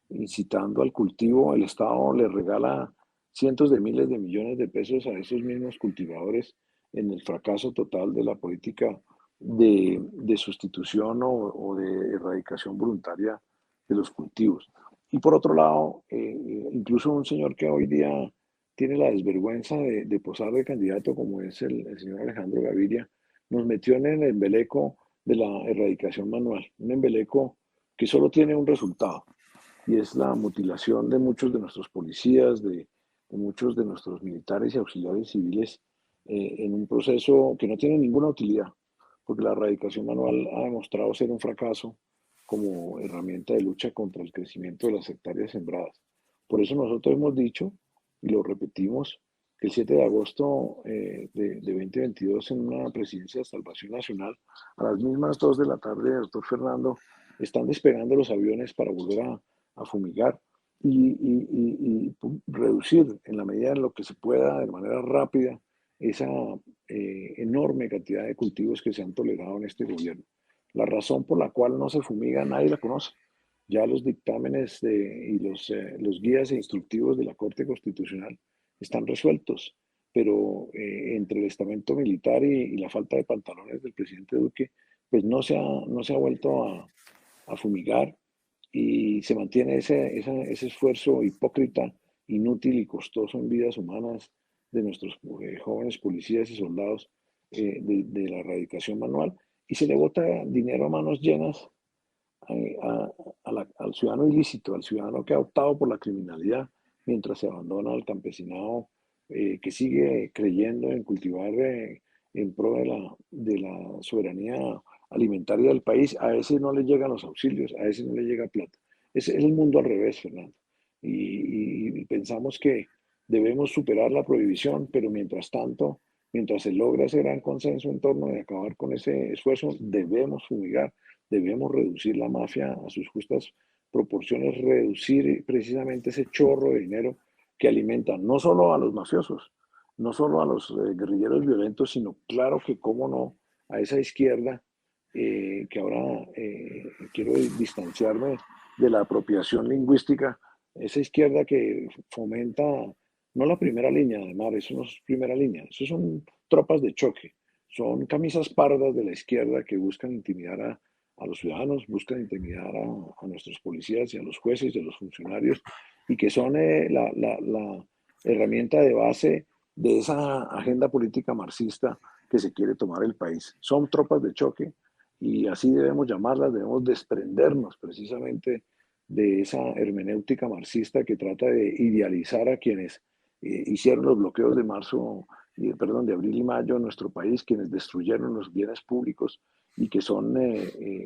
incitando al cultivo, el Estado le regala cientos de miles de millones de pesos a esos mismos cultivadores en el fracaso total de la política de sustitución o de erradicación voluntaria de los cultivos. Y por otro lado, incluso un señor que hoy día tiene la desvergüenza de posar de candidato, como es el señor Alejandro Gaviria, nos metió en el embeleco de la erradicación manual, un embeleco que solo tiene un resultado, y es la mutilación de muchos de nuestros policías, de muchos de nuestros militares y auxiliares civiles, en un proceso que no tiene ninguna utilidad, porque la erradicación manual ha demostrado ser un fracaso como herramienta de lucha contra el crecimiento de las hectáreas sembradas. Por eso nosotros hemos dicho, y lo repetimos, que el 7 de agosto de 2022, en una presidencia de Salvación Nacional, a las mismas 2 de la tarde, doctor Fernando, están despegando los aviones para volver a fumigar y reducir en la medida en lo que se pueda, de manera rápida, esa enorme cantidad de cultivos que se han tolerado en este gobierno. La razón por la cual no se fumiga nadie la conoce. Ya los dictámenes y los guías instructivos de la Corte Constitucional están resueltos, pero entre el estamento militar y la falta de pantalones del presidente Duque, pues no se ha vuelto a fumigar y se mantiene ese esfuerzo hipócrita, inútil y costoso en vidas humanas de nuestros jóvenes policías y soldados de la erradicación manual, y se le bota dinero a manos llenas al ciudadano ilícito, al ciudadano que ha optado por la criminalidad, mientras se abandona al campesinado que sigue creyendo en cultivar en pro de la soberanía alimentaria del país. A ese no le llegan los auxilios, a ese no le llega plata. Es el mundo al revés, Fernando. Y pensamos que debemos superar la prohibición, pero mientras tanto, mientras se logra ese gran consenso en torno de acabar con ese esfuerzo, debemos fumigar, debemos reducir la mafia a sus justas proporciones, reducir precisamente ese chorro de dinero que alimenta no solo a los mafiosos, no solo a los guerrilleros violentos, sino claro que, cómo no, a esa izquierda que ahora quiero distanciarme de la apropiación lingüística, esa izquierda que fomenta no la primera línea, además, eso no es primera línea, eso son tropas de choque, son camisas pardas de la izquierda que buscan intimidar a los ciudadanos, buscan intimidar a nuestros policías y a los jueces y a los funcionarios, y que son la herramienta de base de esa agenda política marxista que se quiere tomar el país. Son tropas de choque y así debemos llamarlas, debemos desprendernos precisamente de esa hermenéutica marxista que trata de idealizar a quienes hicieron los bloqueos de de abril y mayo en nuestro país, quienes destruyeron los bienes públicos y que son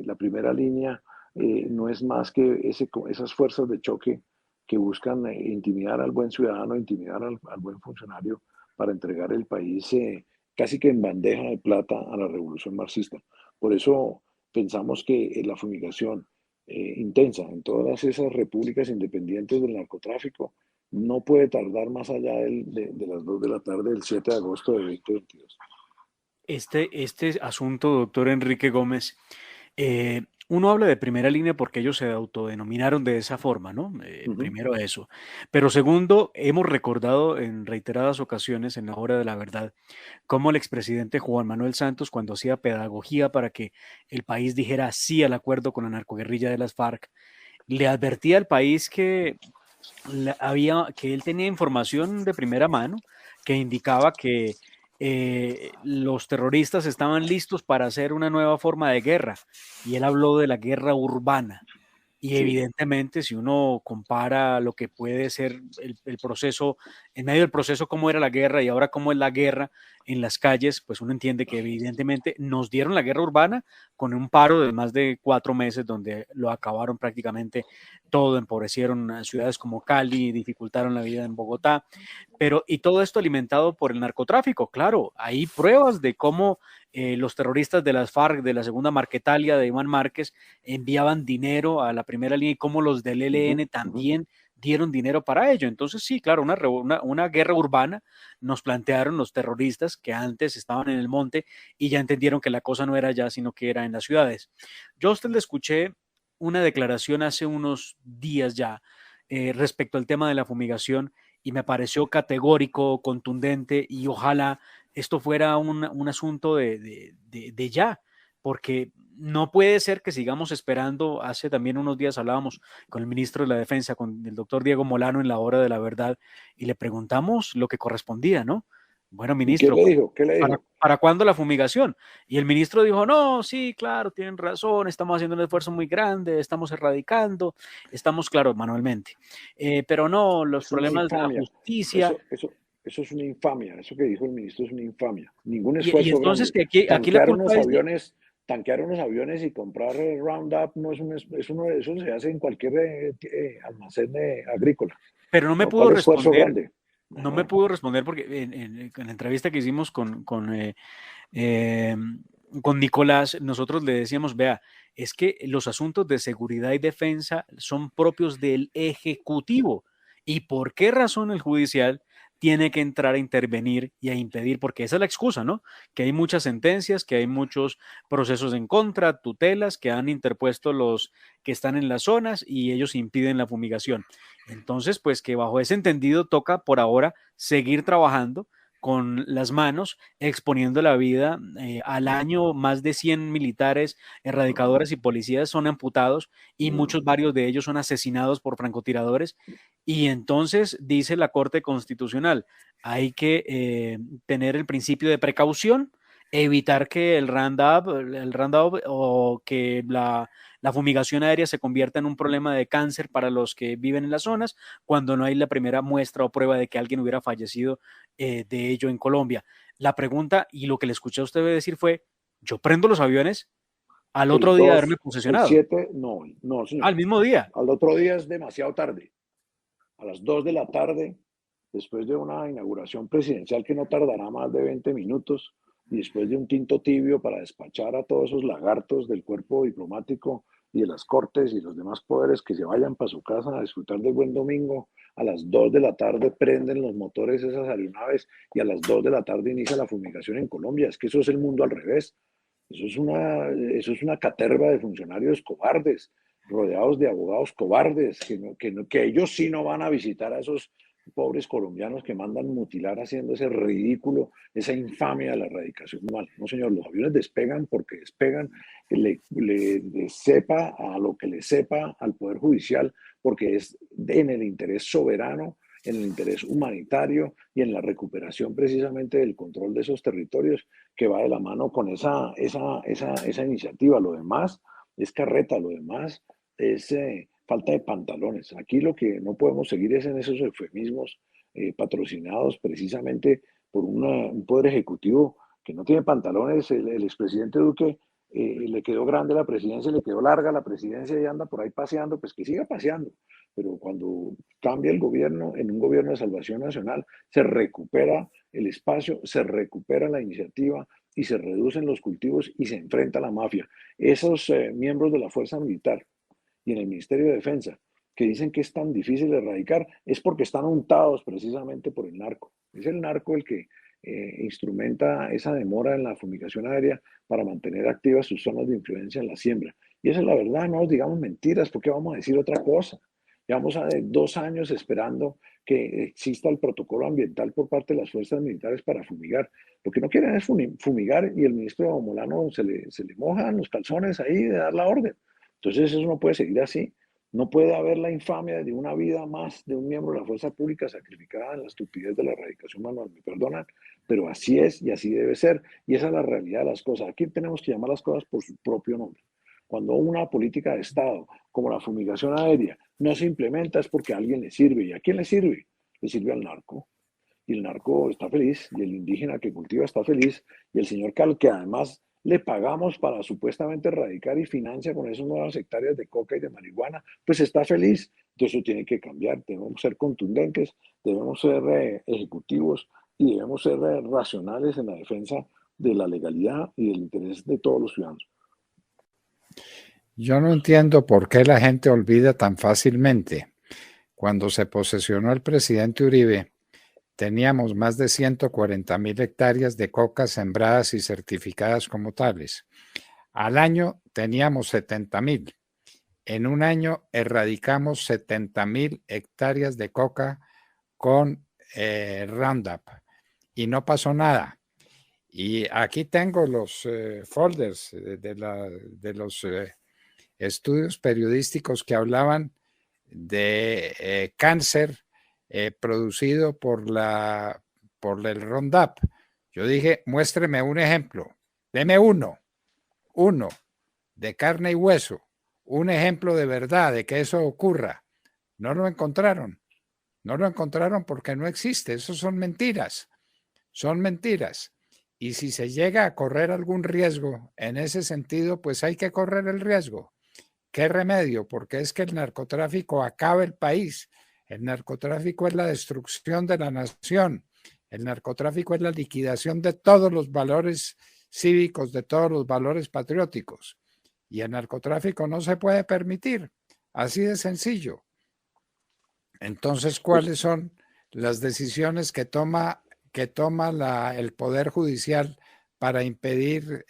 la primera línea, no es más que esas fuerzas de choque que buscan intimidar al buen ciudadano, intimidar al buen funcionario para entregar el país casi que en bandeja de plata a la revolución marxista. Por eso pensamos que la fumigación intensa en todas esas repúblicas independientes del narcotráfico no puede tardar más allá de las 2 de la tarde del 7 de agosto de 2022. Este asunto, doctor Enrique Gómez, uno habla de primera línea porque ellos se autodenominaron de esa forma, ¿no? Ujú. Primero eso. Pero segundo, hemos recordado en reiteradas ocasiones en la hora de la verdad cómo el expresidente Juan Manuel Santos, cuando hacía pedagogía para que el país dijera sí al acuerdo con la narcoguerrilla de las FARC, le advertía al país que que él tenía información de primera mano que indicaba que los terroristas estaban listos para hacer una nueva forma de guerra, y él habló de la guerra urbana. Y Sí, evidentemente, si uno compara lo que puede ser el proceso, en medio del proceso, cómo era la guerra y ahora cómo es la guerra en las calles, pues uno entiende que evidentemente nos dieron la guerra urbana con un paro de más de 4 meses donde lo acabaron prácticamente todo, empobrecieron ciudades como Cali, dificultaron la vida en Bogotá, pero y todo esto alimentado por el narcotráfico. Claro, hay pruebas de cómo los terroristas de las FARC, de la segunda Marquetalia, de Iván Márquez, enviaban dinero a la primera línea y cómo los del ujú, ELN ujú. también dieron dinero para ello. Entonces, sí, claro, una guerra urbana nos plantearon los terroristas que antes estaban en el monte y ya entendieron que la cosa no era allá, sino que era en las ciudades. Yo a usted le escuché una declaración hace unos días ya respecto al tema de la fumigación y me pareció categórico, contundente y ojalá esto fuera un asunto de ya, porque no puede ser que sigamos esperando. Hace también unos días hablábamos con el ministro de la Defensa, con el doctor Diego Molano en la hora de la verdad, y le preguntamos lo que correspondía, ¿no? Bueno, ¿Y qué ministro, le dijo? ¿Qué le ¿para, dijo? para cuándo la fumigación? Y el ministro dijo, no, sí, claro, tienen razón, estamos haciendo un esfuerzo muy grande, estamos erradicando, estamos, claro, manualmente, pero no, los Es una problemas de la infamia. justicia. Eso es una infamia. Eso que dijo el ministro es una infamia. Ningún Y esfuerzo entonces grande. que aquí la Tanquear culpa unos es de, aviones, tanquear unos aviones y comprar Roundup no es eso se hace en cualquier almacén agrícola. pero no me ¿No? pudo ¿Cuál esfuerzo responder, grande? no me No. pudo responder porque en la entrevista que hicimos eh, con Nicolás, nosotros le decíamos, vea, es que los asuntos de seguridad y defensa son propios del Ejecutivo. ¿Y por qué razón el judicial tiene que entrar a intervenir y a impedir? Porque esa es la excusa, ¿no? Que hay muchas sentencias, que hay muchos procesos en contra, tutelas que han interpuesto los que están en las zonas y ellos impiden la fumigación. Entonces, pues que bajo ese entendido toca por ahora seguir trabajando con las manos, exponiendo la vida. Al año, más de 100 militares, erradicadores y policías son amputados y varios de ellos son asesinados por francotiradores. Y entonces dice la Corte Constitucional, hay que tener el principio de precaución, evitar que el Roundup o que la fumigación aérea se convierta en un problema de cáncer para los que viven en las zonas, cuando no hay la primera muestra o prueba de que alguien hubiera fallecido de ello en Colombia. La pregunta y lo que le escuché a usted decir fue, yo prendo los aviones al otro El día de haberme 2 el posesionado, 7 no, no, al señor. mismo día. Al otro día es demasiado tarde. A las 2 de la tarde, después de una inauguración presidencial que no tardará más de 20 minutos, y después de un tinto tibio para despachar a todos esos lagartos del cuerpo diplomático y de las cortes y los demás poderes que se vayan para su casa a disfrutar del buen domingo, a las 2 de la tarde prenden los motores esas aeronaves y a las 2 de la tarde inicia la fumigación en Colombia. Es que eso es el mundo al revés. Eso es una caterva de funcionarios cobardes, rodeados de abogados cobardes, que ellos sí no van a visitar a esos pobres colombianos que mandan mutilar haciendo ese ridículo, esa infamia de la erradicación mal. No, señor, los aviones despegan porque despegan, le sepa a lo que le sepa al Poder Judicial, porque es en el interés soberano, en el interés humanitario y en la recuperación precisamente del control de esos territorios que va de la mano con esa iniciativa. Lo demás es carreta, lo demás es falta de pantalones. Aquí lo que no podemos seguir es en esos eufemismos patrocinados precisamente por un poder ejecutivo que no tiene pantalones. El expresidente Duque le quedó grande la presidencia, le quedó larga la presidencia y anda por ahí paseando, pues que siga paseando. Pero cuando cambia el gobierno en un gobierno de salvación nacional, se recupera el espacio, se recupera la iniciativa y se reducen los cultivos y se enfrenta a la mafia. Esos miembros de la fuerza militar y en el Ministerio de Defensa que dicen que es tan difícil erradicar es porque están untados precisamente por el narco. Es el narco el que instrumenta esa demora en la fumigación aérea para mantener activas sus zonas de influencia en la siembra. Y esa es la verdad, no digamos mentiras, porque vamos a decir otra cosa. Llevamos a 2 años esperando que exista el protocolo ambiental por parte de las fuerzas militares para fumigar. Lo que no quieren es fumigar y el ministro Molano se le mojan los calzones ahí de dar la orden. Entonces eso no puede seguir así. No puede haber la infamia de una vida más de un miembro de la fuerza pública sacrificada en la estupidez de la erradicación manual. Me perdonan, pero así es y así debe ser. Y esa es la realidad de las cosas. Aquí tenemos que llamar las cosas por su propio nombre. Cuando una política de Estado, como la fumigación aérea, no se implementa es porque a alguien le sirve. ¿Y a quién le sirve? Le sirve al narco. Y el narco está feliz, y el indígena que cultiva está feliz, y el señor Cal, que además le pagamos para supuestamente erradicar y financia con esas nuevas hectáreas de coca y de marihuana, pues está feliz. Entonces eso tiene que cambiar. Debemos ser contundentes, debemos ser ejecutivos y debemos ser racionales en la defensa de la legalidad y del interés de todos los ciudadanos. Yo no entiendo por qué la gente olvida tan fácilmente. Cuando se posesionó el presidente Uribe, teníamos más de 140,000 hectáreas de coca sembradas y certificadas como tales. Al año teníamos 70,000. En un año erradicamos 70,000 hectáreas de coca con Roundup y no pasó nada. Y aquí tengo los folders de los estudios periodísticos que hablaban de cáncer producido por el Roundup. Yo dije, muéstreme un ejemplo, deme uno de carne y hueso, un ejemplo de verdad de que eso ocurra. No lo encontraron porque no existe, eso son mentiras. Y si se llega a correr algún riesgo en ese sentido, pues hay que correr el riesgo. ¿Qué remedio? Porque es que el narcotráfico acaba el país. El narcotráfico es la destrucción de la nación. El narcotráfico es la liquidación de todos los valores cívicos, de todos los valores patrióticos. Y el narcotráfico no se puede permitir. Así de sencillo. Entonces, ¿cuáles son las decisiones que toma el Poder Judicial para impedir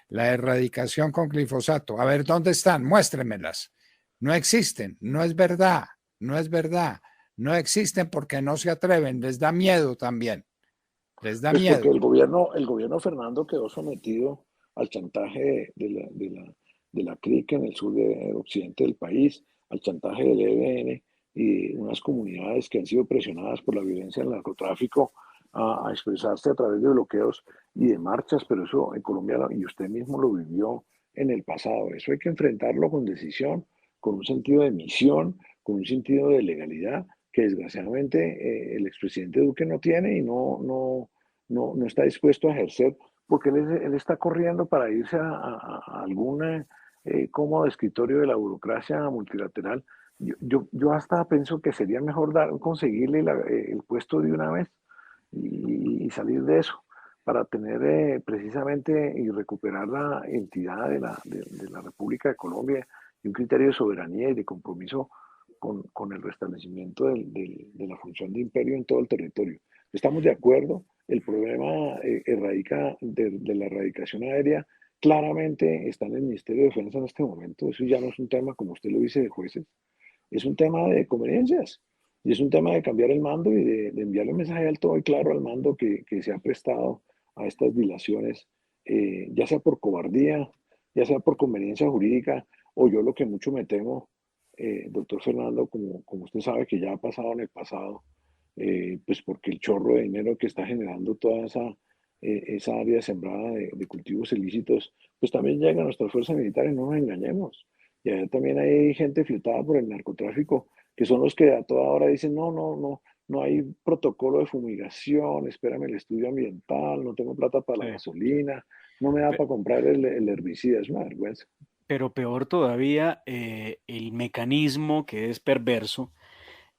la erradicación con glifosato? A ver, ¿dónde están? Muéstremelas. No existen, no es verdad, no existen porque no se atreven, les da miedo también, les da miedo. Porque el gobierno Fernando quedó sometido al chantaje de la CRIC en el sur occidente del país, al chantaje del EBN y unas comunidades que han sido presionadas por la violencia del narcotráfico a expresarse a través de bloqueos y de marchas, pero eso en Colombia, y usted mismo lo vivió en el pasado, eso hay que enfrentarlo con decisión, con un sentido de misión, con un sentido de legalidad que desgraciadamente el expresidente Duque no tiene y no está dispuesto a ejercer porque él está corriendo para irse a algún cómodo escritorio de la burocracia multilateral. Yo hasta pienso que sería mejor conseguirle el puesto de una vez y salir de eso para tener precisamente y recuperar la entidad de la República de Colombia y un criterio de soberanía y de compromiso con el restablecimiento de la función de imperio en todo el territorio. Estamos de acuerdo, el problema de la erradicación aérea claramente está en el Ministerio de Defensa en este momento. Eso ya no es un tema, como usted lo dice, de jueces, es un tema de conveniencias y es un tema de cambiar el mando y de enviarle un mensaje alto y claro al mando que se ha prestado a estas dilaciones, ya sea por cobardía, ya sea por conveniencia jurídica, o yo lo que mucho me temo, doctor Fernando, como usted sabe que ya ha pasado en el pasado, pues porque el chorro de dinero que está generando toda esa área sembrada de cultivos ilícitos, pues también llega a nuestras fuerzas militares, no nos engañemos. Y allá también hay gente fletada por el narcotráfico, que son los que a toda hora dicen, no hay protocolo de fumigación, espérame el estudio ambiental, no tengo plata para la gasolina, no me da para comprar el herbicida, es una vergüenza. Pero peor todavía, el mecanismo que es perverso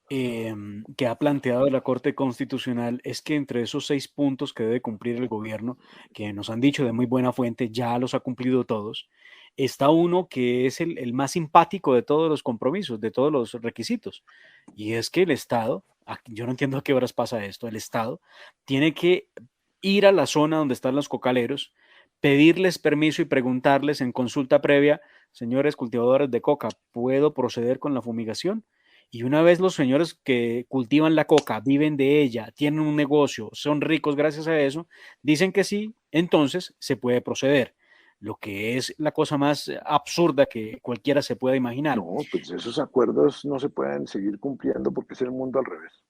que ha planteado la Corte Constitucional es que entre esos 6 puntos que debe cumplir el gobierno, que nos han dicho de muy buena fuente, ya los ha cumplido todos, está uno que es el más simpático de todos los compromisos, de todos los requisitos, y es que el Estado, yo no entiendo a qué horas pasa esto, el Estado tiene que ir a la zona donde están los cocaleros, pedirles permiso y preguntarles en consulta previa, señores cultivadores de coca, ¿puedo proceder con la fumigación? Y una vez los señores que cultivan la coca, viven de ella, tienen un negocio, son ricos gracias a eso, dicen que sí, entonces se puede proceder. Lo que es la cosa más absurda que cualquiera se pueda imaginar. No, pues esos acuerdos no se pueden seguir cumpliendo porque es el mundo al revés.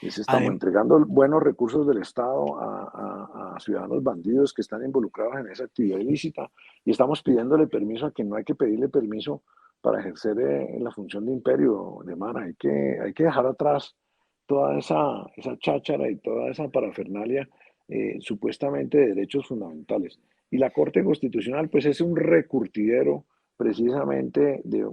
Estamos Adem entregando buenos recursos del Estado a ciudadanos bandidos que están involucrados en esa actividad ilícita y estamos pidiéndole permiso a quien no hay que pedirle permiso para ejercer la función de imperio de mar. Hay que dejar atrás toda esa cháchara y toda esa parafernalia supuestamente de derechos fundamentales. Y la Corte Constitucional pues es un recurtidero precisamente de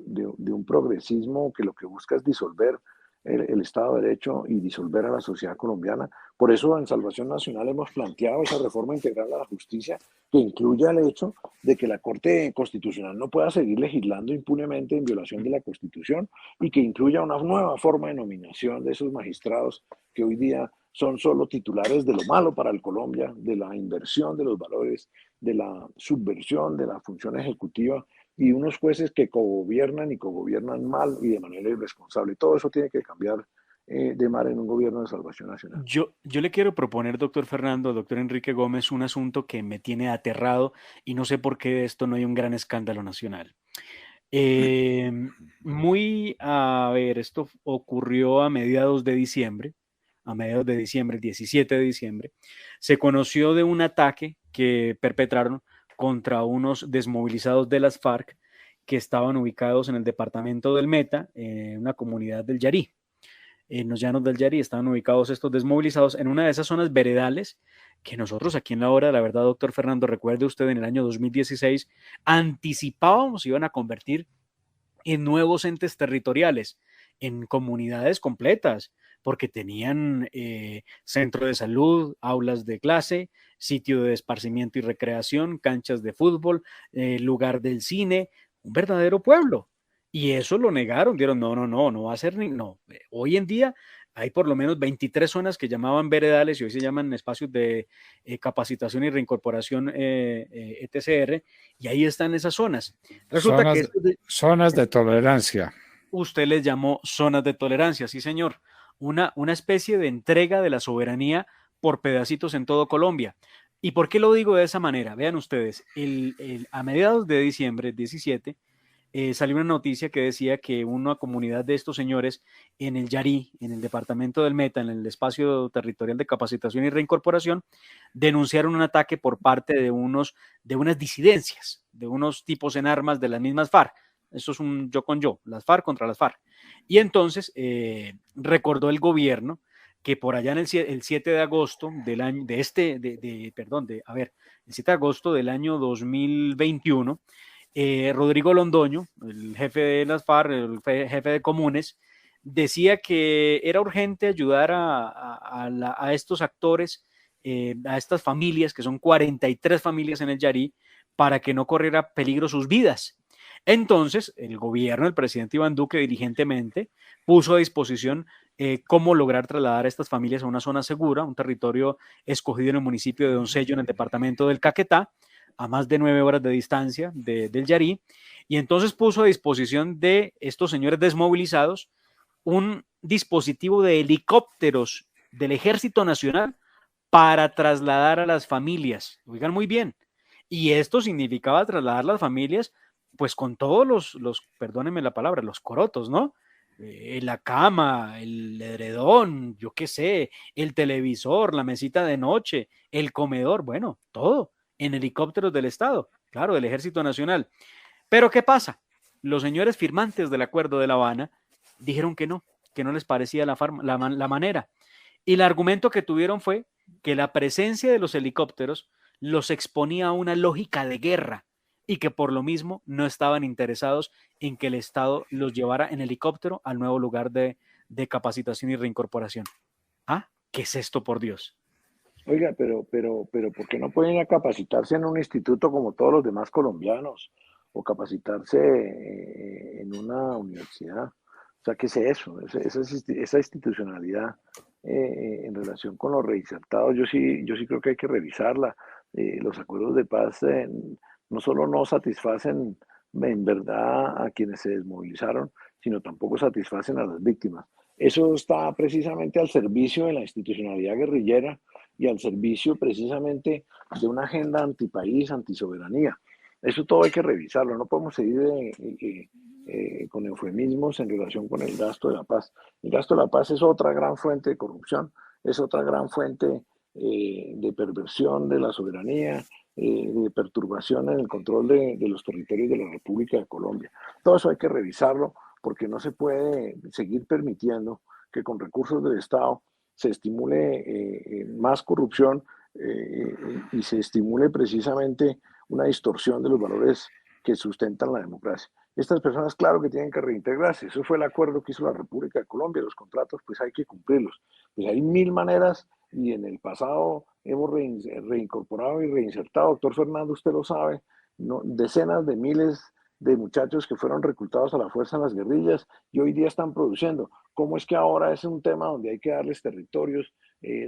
un progresismo que lo que busca es disolver el Estado de Derecho y disolver a la sociedad colombiana. Por eso en Salvación Nacional hemos planteado esa reforma integral a la justicia que incluya el hecho de que la Corte Constitucional no pueda seguir legislando impunemente en violación de la Constitución y que incluya una nueva forma de nominación de esos magistrados que hoy día son solo titulares de lo malo para el Colombia, de la inversión de los valores, de la subversión de la función ejecutiva y unos jueces que cogobiernan y cogobiernan mal y de manera irresponsable. Todo eso tiene que cambiar de mar en un gobierno de salvación nacional. yo le quiero proponer, doctor Fernando, doctor Enrique Gómez, un asunto que me tiene aterrado y no sé por qué de esto no hay un gran escándalo nacional. Eh, a ver, esto ocurrió a mediados de diciembre, el 17 de diciembre, se conoció de un ataque que perpetraron contra unos desmovilizados de las FARC que estaban ubicados en el departamento del Meta, en una comunidad del Yarí. En los llanos del Yari estaban ubicados estos desmovilizados en una de esas zonas veredales que nosotros aquí en la hora, la verdad, doctor Fernando, recuerde usted en el año 2016, anticipábamos iban a convertir en nuevos entes territoriales, en comunidades completas, porque tenían centro de salud, aulas de clase, sitio de esparcimiento y recreación, canchas de fútbol, lugar del cine, un verdadero pueblo. Y eso lo negaron, dieron, no va a ser ni, no. Hoy en día hay por lo menos 23 zonas que llamaban veredales y hoy se llaman espacios de capacitación y reincorporación ETCR, y ahí están esas zonas. Resulta que zonas de tolerancia. Usted les llamó zonas de tolerancia, sí señor. Una especie de entrega de la soberanía por pedacitos en todo Colombia. ¿Y por qué lo digo de esa manera? Vean ustedes, a mediados de diciembre 17 salió una noticia que decía que una comunidad de estos señores en el Yarí, en el departamento del Meta, en el espacio territorial de capacitación y reincorporación, denunciaron un ataque por parte de unas disidencias, de unos tipos en armas de las mismas FARC. Esto es un yo con yo, las FARC contra las FARC. Y entonces recordó el gobierno que por allá en el 7 de agosto del año, el 7 de agosto del año 2021, Rodrigo Londoño, el jefe de las FARC, el jefe de comunes, decía que era urgente ayudar a estos actores, a estas familias, que son 43 familias en el Yarí, para que no corriera peligro sus vidas. Entonces, el gobierno, el presidente Iván Duque, diligentemente puso a disposición cómo lograr trasladar a estas familias a una zona segura, un territorio escogido en el municipio de Doncello, en el departamento del Caquetá, a más de 9 horas de distancia del Yarí, y entonces puso a disposición de estos señores desmovilizados un dispositivo de helicópteros del Ejército Nacional para trasladar a las familias. Oigan muy bien. Y esto significaba trasladar las familias, pues con todos perdónenme la palabra, los corotos, ¿no? La cama, el edredón, yo qué sé, el televisor, la mesita de noche, el comedor, bueno, todo en helicópteros del Estado, claro, del Ejército Nacional. Pero ¿qué pasa? Los señores firmantes del Acuerdo de La Habana dijeron que no les parecía la manera. Y el argumento que tuvieron fue que la presencia de los helicópteros los exponía a una lógica de guerra y que por lo mismo no estaban interesados en que el Estado los llevara en helicóptero al nuevo lugar de de capacitación y reincorporación. ¿Ah? ¿Qué es esto, por Dios? Oiga, ¿por qué no pueden ir a capacitarse en un instituto como todos los demás colombianos? O capacitarse en una universidad. O sea, ¿qué es eso? Esa institucionalidad en relación con los reinsertados, yo sí creo que hay que revisarla. Los acuerdos de paz no solo no satisfacen en verdad a quienes se desmovilizaron, sino tampoco satisfacen a las víctimas. Eso está precisamente al servicio de la institucionalidad guerrillera y al servicio precisamente de una agenda antipaís, antisoberanía. Eso todo hay que revisarlo, no podemos seguir con eufemismos en relación con el gasto de la paz. El gasto de la paz es otra gran fuente de corrupción, es otra gran fuente de perversión de la soberanía, de perturbación en el control de los territorios de la República de Colombia. Todo eso hay que revisarlo porque no se puede seguir permitiendo que con recursos del Estado se estimule más corrupción y se estimule precisamente una distorsión de los valores que sustentan la democracia. Estas personas, claro que tienen que reintegrarse. Eso fue el acuerdo que hizo la República de Colombia. Los contratos, pues hay que cumplirlos. Pues hay mil maneras y en el pasado hemos reincorporado y reinsertado. Doctor Fernando, usted lo sabe, ¿no? Decenas de miles de muchachos que fueron reclutados a la fuerza en las guerrillas y hoy día están produciendo. ¿Cómo es que ahora es un tema donde hay que darles territorios,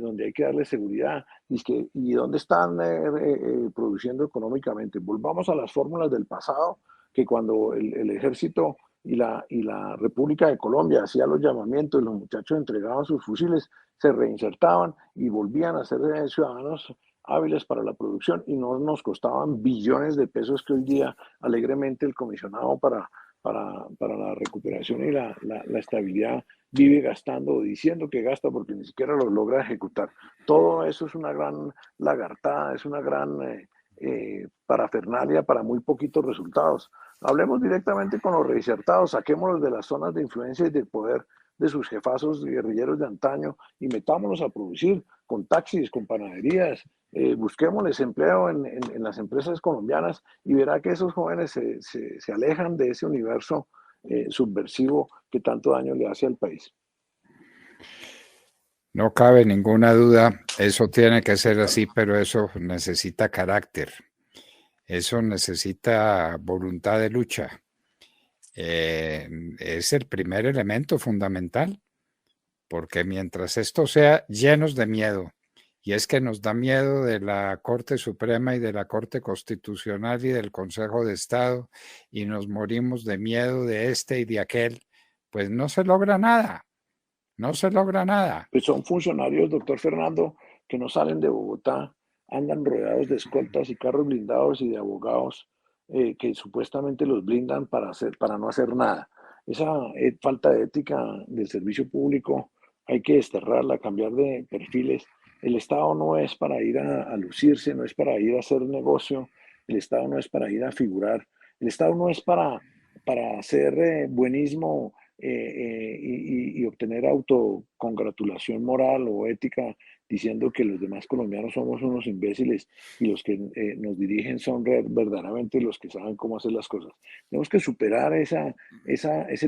donde hay que darles seguridad y dónde están produciendo económicamente? Volvamos a las fórmulas del pasado, que cuando el ejército y la República de Colombia hacía los llamamientos, los muchachos entregaban sus fusiles, se reinsertaban y volvían a ser ciudadanos hábiles para la producción y no nos costaban billones de pesos que hoy día alegremente el comisionado para la recuperación y la estabilidad vive gastando o diciendo que gasta porque ni siquiera lo logra ejecutar. Todo eso es una gran lagartada, es una gran parafernalia para muy poquitos resultados. Hablemos directamente con los reinsertados, saquémoslos de las zonas de influencia y de poder de sus jefazos guerrilleros de antaño y metámonos a producir con taxis, con panaderías, busquémosles empleo en las empresas colombianas y verá que esos jóvenes se alejan de ese universo subversivo que tanto daño le hace al país. No cabe ninguna duda, eso tiene que ser así, pero eso necesita carácter, eso necesita voluntad de lucha. Es el primer elemento fundamental, porque mientras esto sea llenos de miedo, y es que nos da miedo de la Corte Suprema y de la Corte Constitucional y del Consejo de Estado, y nos morimos de miedo de este y de aquel, pues no se logra nada, no se logra nada. Pues son funcionarios, doctor Fernando, que no salen de Bogotá, andan rodeados de escoltas y carros blindados y de abogados que supuestamente los blindan para no hacer nada. Esa falta de ética del servicio público hay que desterrarla, cambiar de perfiles. El Estado no es para ir a lucirse, no es para ir a hacer negocio, el Estado no es para ir a figurar, el Estado no es para hacer buenismo y obtener autocongratulación moral o ética diciendo que los demás colombianos somos unos imbéciles y los que nos dirigen son verdaderamente los que saben cómo hacer las cosas. Tenemos que superar ese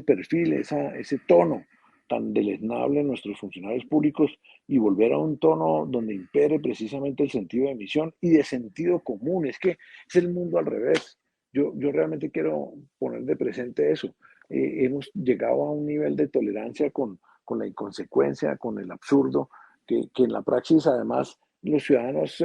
perfil, ese tono tan deleznable en nuestros funcionarios públicos y volver a un tono donde impere precisamente el sentido de misión y de sentido común. Es que es el mundo al revés. Yo realmente quiero poner de presente eso. Hemos llegado a un nivel de tolerancia con la inconsecuencia, con el absurdo, que en la praxis además los ciudadanos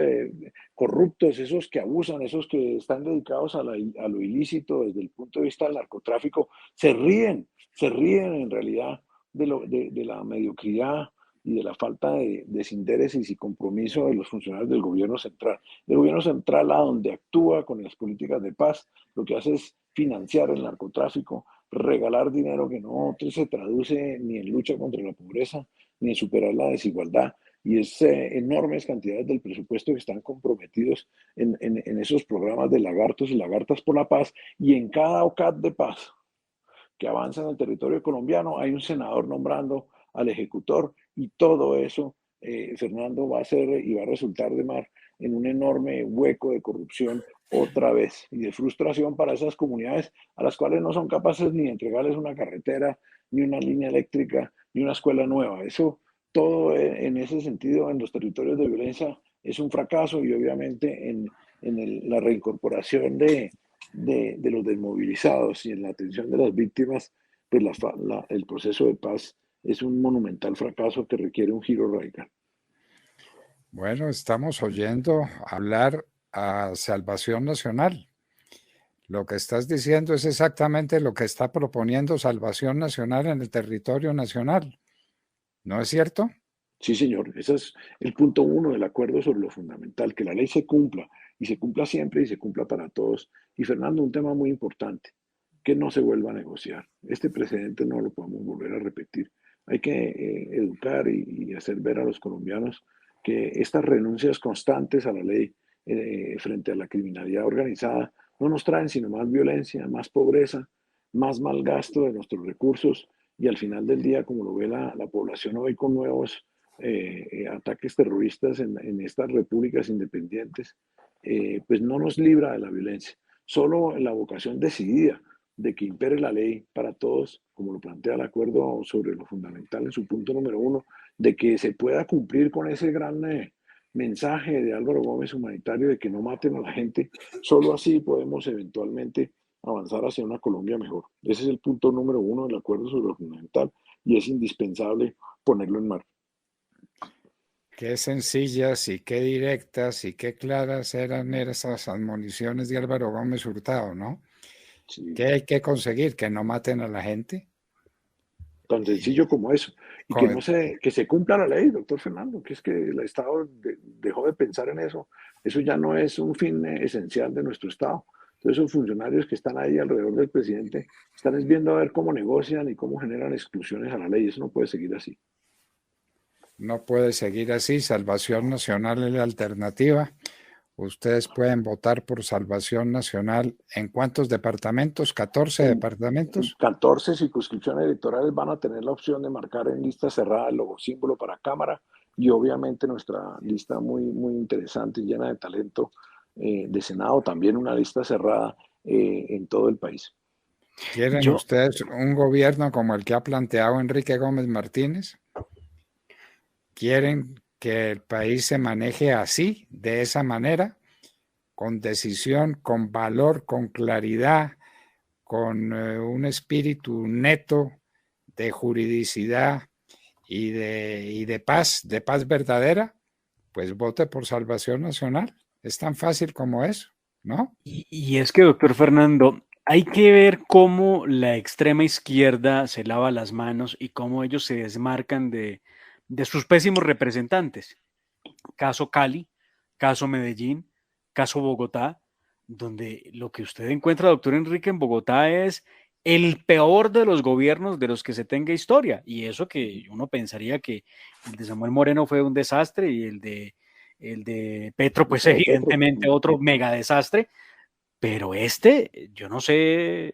corruptos, esos que abusan, esos que están dedicados a lo ilícito desde el punto de vista del narcotráfico, se ríen en realidad de la mediocridad y de la falta de desintereses y compromiso de los funcionarios del gobierno central. El gobierno central, a donde actúa con las políticas de paz, lo que hace es financiar el narcotráfico, regalar dinero que no se traduce ni en lucha contra la pobreza, ni en superar la desigualdad. Y es enormes cantidades del presupuesto que están comprometidos en esos programas de lagartos y lagartas por la paz. Y en cada OCAT de paz que avanza en el territorio colombiano hay un senador nombrando al ejecutor y todo eso, Fernando, va a ser y va a resultar de mar en un enorme hueco de corrupción otra vez y de frustración para esas comunidades a las cuales no son capaces ni de entregarles una carretera, ni una línea eléctrica, ni una escuela nueva. Eso, todo en ese sentido, en los territorios de violencia, es un fracaso y obviamente la reincorporación de los desmovilizados y en la atención de las víctimas, pues el proceso de paz es un monumental fracaso que requiere un giro radical. Bueno, estamos oyendo hablar a Salvación Nacional. Lo que estás diciendo es exactamente lo que está proponiendo Salvación Nacional en el territorio nacional. ¿No es cierto? Sí, señor. Ese es el punto 1 del acuerdo sobre lo fundamental, que la ley se cumpla y se cumpla siempre y se cumpla para todos. Y Fernando, un tema muy importante, que no se vuelva a negociar. Este precedente no lo podemos volver a repetir. Hay que educar y hacer ver a los colombianos que estas renuncias constantes a la ley frente a la criminalidad organizada no nos traen sino más violencia, más pobreza, más mal gasto de nuestros recursos y al final del día, como lo ve la población hoy con nuevos ataques terroristas en estas repúblicas independientes, pues no nos libra de la violencia. Solo la vocación decidida de que impere la ley para todos, como lo plantea el acuerdo sobre lo fundamental en su punto número 1, de que se pueda cumplir con ese gran mensaje de Álvaro Gómez humanitario de que no maten a la gente, solo así podemos eventualmente avanzar hacia una Colombia mejor. Ese es el punto número 1 del acuerdo sobre lo fundamental y es indispensable ponerlo en marcha. Qué sencillas y qué directas y qué claras eran esas admoniciones de Álvaro Gómez Hurtado, ¿no? Sí. ¿Qué hay que conseguir? Que no maten a la gente. Tan sencillo como eso. Y que se cumpla la ley, doctor Fernando, que es que el Estado dejó de pensar en eso. Eso ya no es un fin esencial de nuestro Estado. Entonces, esos funcionarios que están ahí alrededor del presidente están viendo a ver cómo negocian y cómo generan exclusiones a la ley. Eso no puede seguir así. No puede seguir así. Salvación Nacional es la alternativa. Ustedes pueden votar por Salvación Nacional. ¿En cuántos departamentos? 14 departamentos. 14 circunscripciones electorales van a tener la opción de marcar en lista cerrada el logo símbolo para Cámara y obviamente nuestra lista muy, muy interesante y llena de talento de Senado, también una lista cerrada en todo el país. ¿Quieren ustedes un gobierno como el que ha planteado Enrique Gómez Martínez? ¿Quieren que el país se maneje así, de esa manera, con decisión, con valor, con claridad, con un espíritu neto de juridicidad y de paz verdadera? Pues vote por Salvación Nacional. Es tan fácil como eso, ¿no? Y es que, doctor Fernando, hay que ver cómo la extrema izquierda se lava las manos y cómo ellos se desmarcan de sus pésimos representantes. Caso Cali, caso Medellín, caso Bogotá, donde lo que usted encuentra, doctor Enrique, en Bogotá es el peor de los gobiernos de los que se tenga historia. Y eso que uno pensaría que el de Samuel Moreno fue un desastre y el de Petro, pues evidentemente otro mega desastre. Pero yo no sé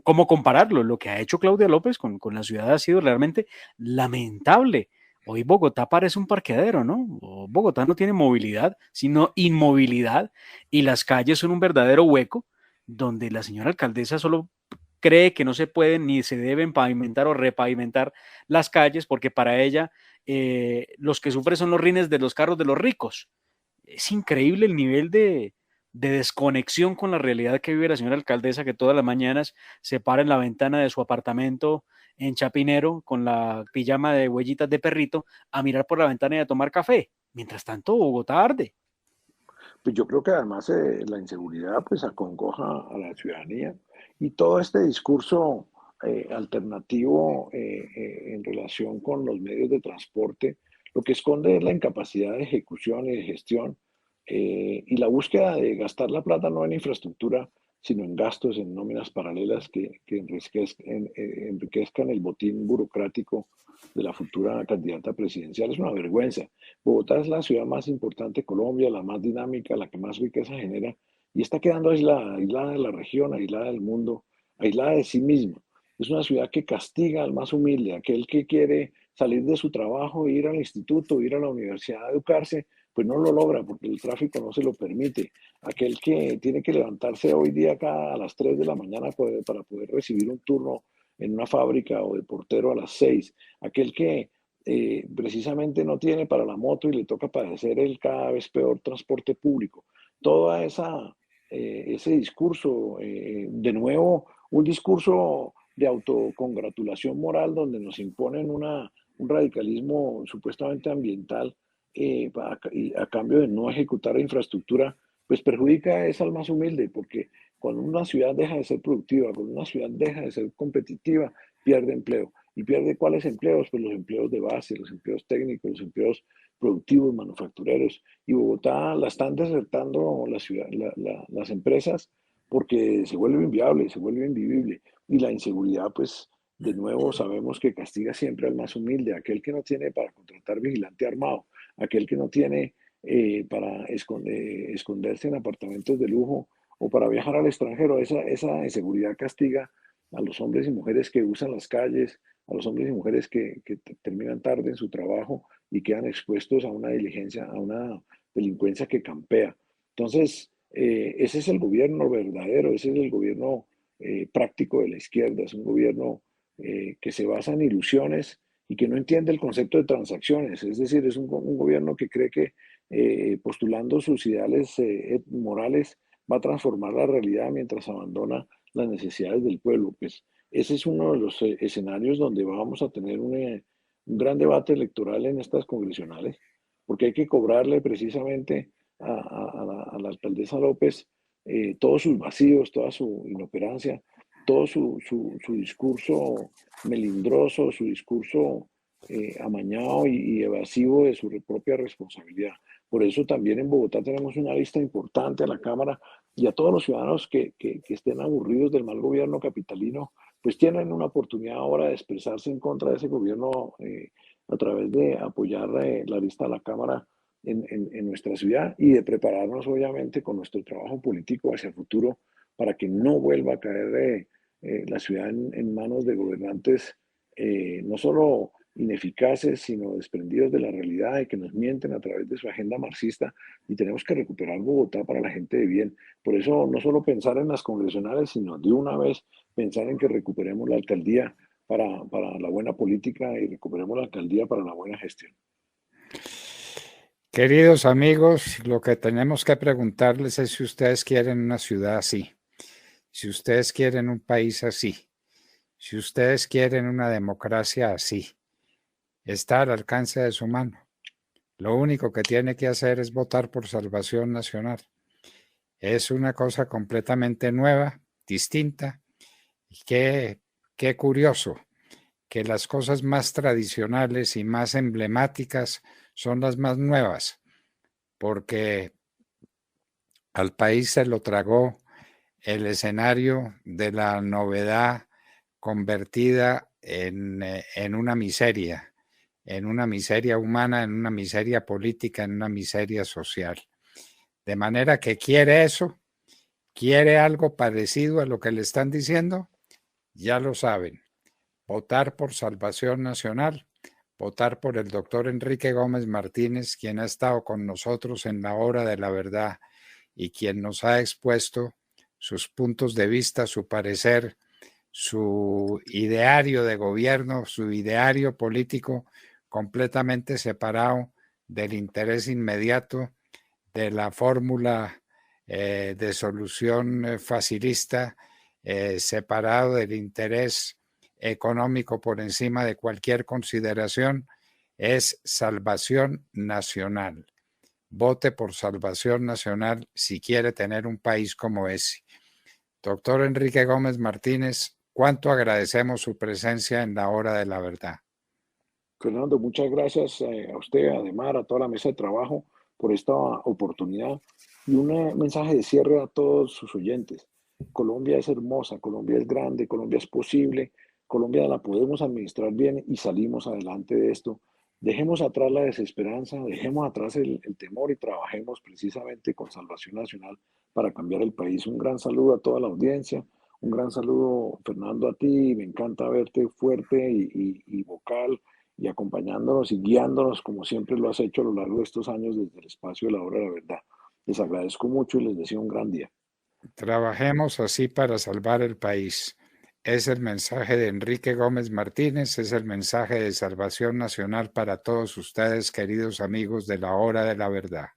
cómo compararlo. Lo que ha hecho Claudia López con la ciudad ha sido realmente lamentable. Hoy Bogotá parece un parqueadero, ¿no? Bogotá no tiene movilidad, sino inmovilidad, y las calles son un verdadero hueco donde la señora alcaldesa solo cree que no se pueden ni se deben pavimentar o repavimentar las calles porque para ella los que sufren son los rines de los carros de los ricos. Es increíble el nivel de desconexión con la realidad que vive la señora alcaldesa, que todas las mañanas se para en la ventana de su apartamento en Chapinero con la pijama de huellitas de perrito a mirar por la ventana y a tomar café. Mientras tanto, Bogotá arde. Pues yo creo que además la inseguridad pues acongoja a la ciudadanía y todo este discurso alternativo en relación con los medios de transporte, lo que esconde es la incapacidad de ejecución y de gestión y la búsqueda de gastar la plata no en infraestructura, sino en gastos, en nóminas paralelas que enriquezcan el botín burocrático de la futura candidata presidencial. Es una vergüenza. Bogotá es la ciudad más importante de Colombia, la más dinámica, la que más riqueza genera, y está quedando aislada de la región, aislada del mundo, aislada de sí misma. Es una ciudad que castiga al más humilde, aquel que quiere salir de su trabajo, ir al instituto, ir a la universidad a educarse, pues no lo logra porque el tráfico no se lo permite. Aquel que tiene que levantarse hoy día acá a las 3 de la mañana para poder recibir un turno en una fábrica o de portero a las 6, aquel que precisamente no tiene para la moto y le toca padecer el cada vez peor transporte público. Toda ese discurso, de nuevo, un discurso de autocongratulación moral donde nos imponen un radicalismo supuestamente ambiental, a cambio de no ejecutar la infraestructura, pues perjudica es al más humilde, porque cuando una ciudad deja de ser productiva, cuando una ciudad deja de ser competitiva, pierde empleo. ¿Y pierde cuáles empleos? Pues los empleos de base, los empleos técnicos, los empleos productivos, manufactureros. Y Bogotá la están desertando las empresas porque se vuelve inviable, se vuelve invivible. Y la inseguridad, pues, de nuevo sabemos que castiga siempre al más humilde, aquel que no tiene para contratar vigilante armado, aquel que no tiene para esconderse en apartamentos de lujo o para viajar al extranjero. Esa inseguridad castiga a los hombres y mujeres que usan las calles, a los hombres y mujeres que terminan tarde en su trabajo y quedan expuestos a una diligencia, a una delincuencia que campea. Entonces, ese es el gobierno verdadero, ese es el gobierno práctico de la izquierda, es un gobierno que se basa en ilusiones y que no entiende el concepto de transacciones, es decir, es un gobierno que cree que postulando sus ideales morales va a transformar la realidad mientras abandona las necesidades del pueblo. Pues ese es uno de los escenarios donde vamos a tener un gran debate electoral en estas congresionales, porque hay que cobrarle precisamente a la alcaldesa López todos sus vacíos, toda su inoperancia, todo su discurso melindroso, su discurso amañado y evasivo de su propia responsabilidad. Por eso también en Bogotá tenemos una lista importante a la Cámara y a todos los ciudadanos que estén aburridos del mal gobierno capitalino, pues tienen una oportunidad ahora de expresarse en contra de ese gobierno a través de apoyar la lista a la Cámara en nuestra ciudad y de prepararnos obviamente con nuestro trabajo político hacia el futuro para que no vuelva a caer la ciudad en manos de gobernantes no solo ineficaces, sino desprendidos de la realidad y que nos mienten a través de su agenda marxista, y tenemos que recuperar Bogotá para la gente de bien. Por eso no solo pensar en las congresionales, sino de una vez pensar en que recuperemos la alcaldía para la buena política y recuperemos la alcaldía para la buena gestión. Queridos amigos, lo que tenemos que preguntarles es si ustedes quieren una ciudad así, si ustedes quieren un país así, si ustedes quieren una democracia así. Está al alcance de su mano. Lo único que tiene que hacer es votar por Salvación Nacional. Es una cosa completamente nueva, distinta, y qué curioso que las cosas más tradicionales y más emblemáticas son las más nuevas, porque al país se lo tragó el escenario de la novedad convertida en una miseria humana, en una miseria política, en una miseria social. De manera que quiere eso, quiere algo parecido a lo que le están diciendo, ya lo saben. Votar por Salvación Nacional, votar por el doctor Enrique Gómez Martínez, quien ha estado con nosotros en la hora de la verdad y quien nos ha expuesto sus puntos de vista, su parecer, su ideario de gobierno, su ideario político completamente separado del interés inmediato, de la fórmula de solución facilista, separado del interés económico por encima de cualquier consideración. Es Salvación Nacional. Vote por Salvación Nacional si quiere tener un país como ese. Doctor Enrique Gómez Martínez, cuánto agradecemos su presencia en la hora de la verdad. Fernando, muchas gracias a usted, a Ademar, a toda la mesa de trabajo por esta oportunidad y un mensaje de cierre a todos sus oyentes. Colombia es hermosa, Colombia es grande, Colombia es posible, Colombia la podemos administrar bien y salimos adelante de esto. Dejemos atrás la desesperanza, dejemos atrás el temor y trabajemos precisamente con Salvación Nacional para cambiar el país. Un gran saludo a toda la audiencia, un gran saludo, Fernando, a ti. Me encanta verte fuerte y vocal y acompañándonos y guiándonos como siempre lo has hecho a lo largo de estos años desde el espacio de la hora de la verdad. Les agradezco mucho y les deseo un gran día. Trabajemos así para salvar el país. Es el mensaje de Enrique Gómez Martínez, es el mensaje de salvación nacional para todos ustedes, queridos amigos de la Hora de la Verdad.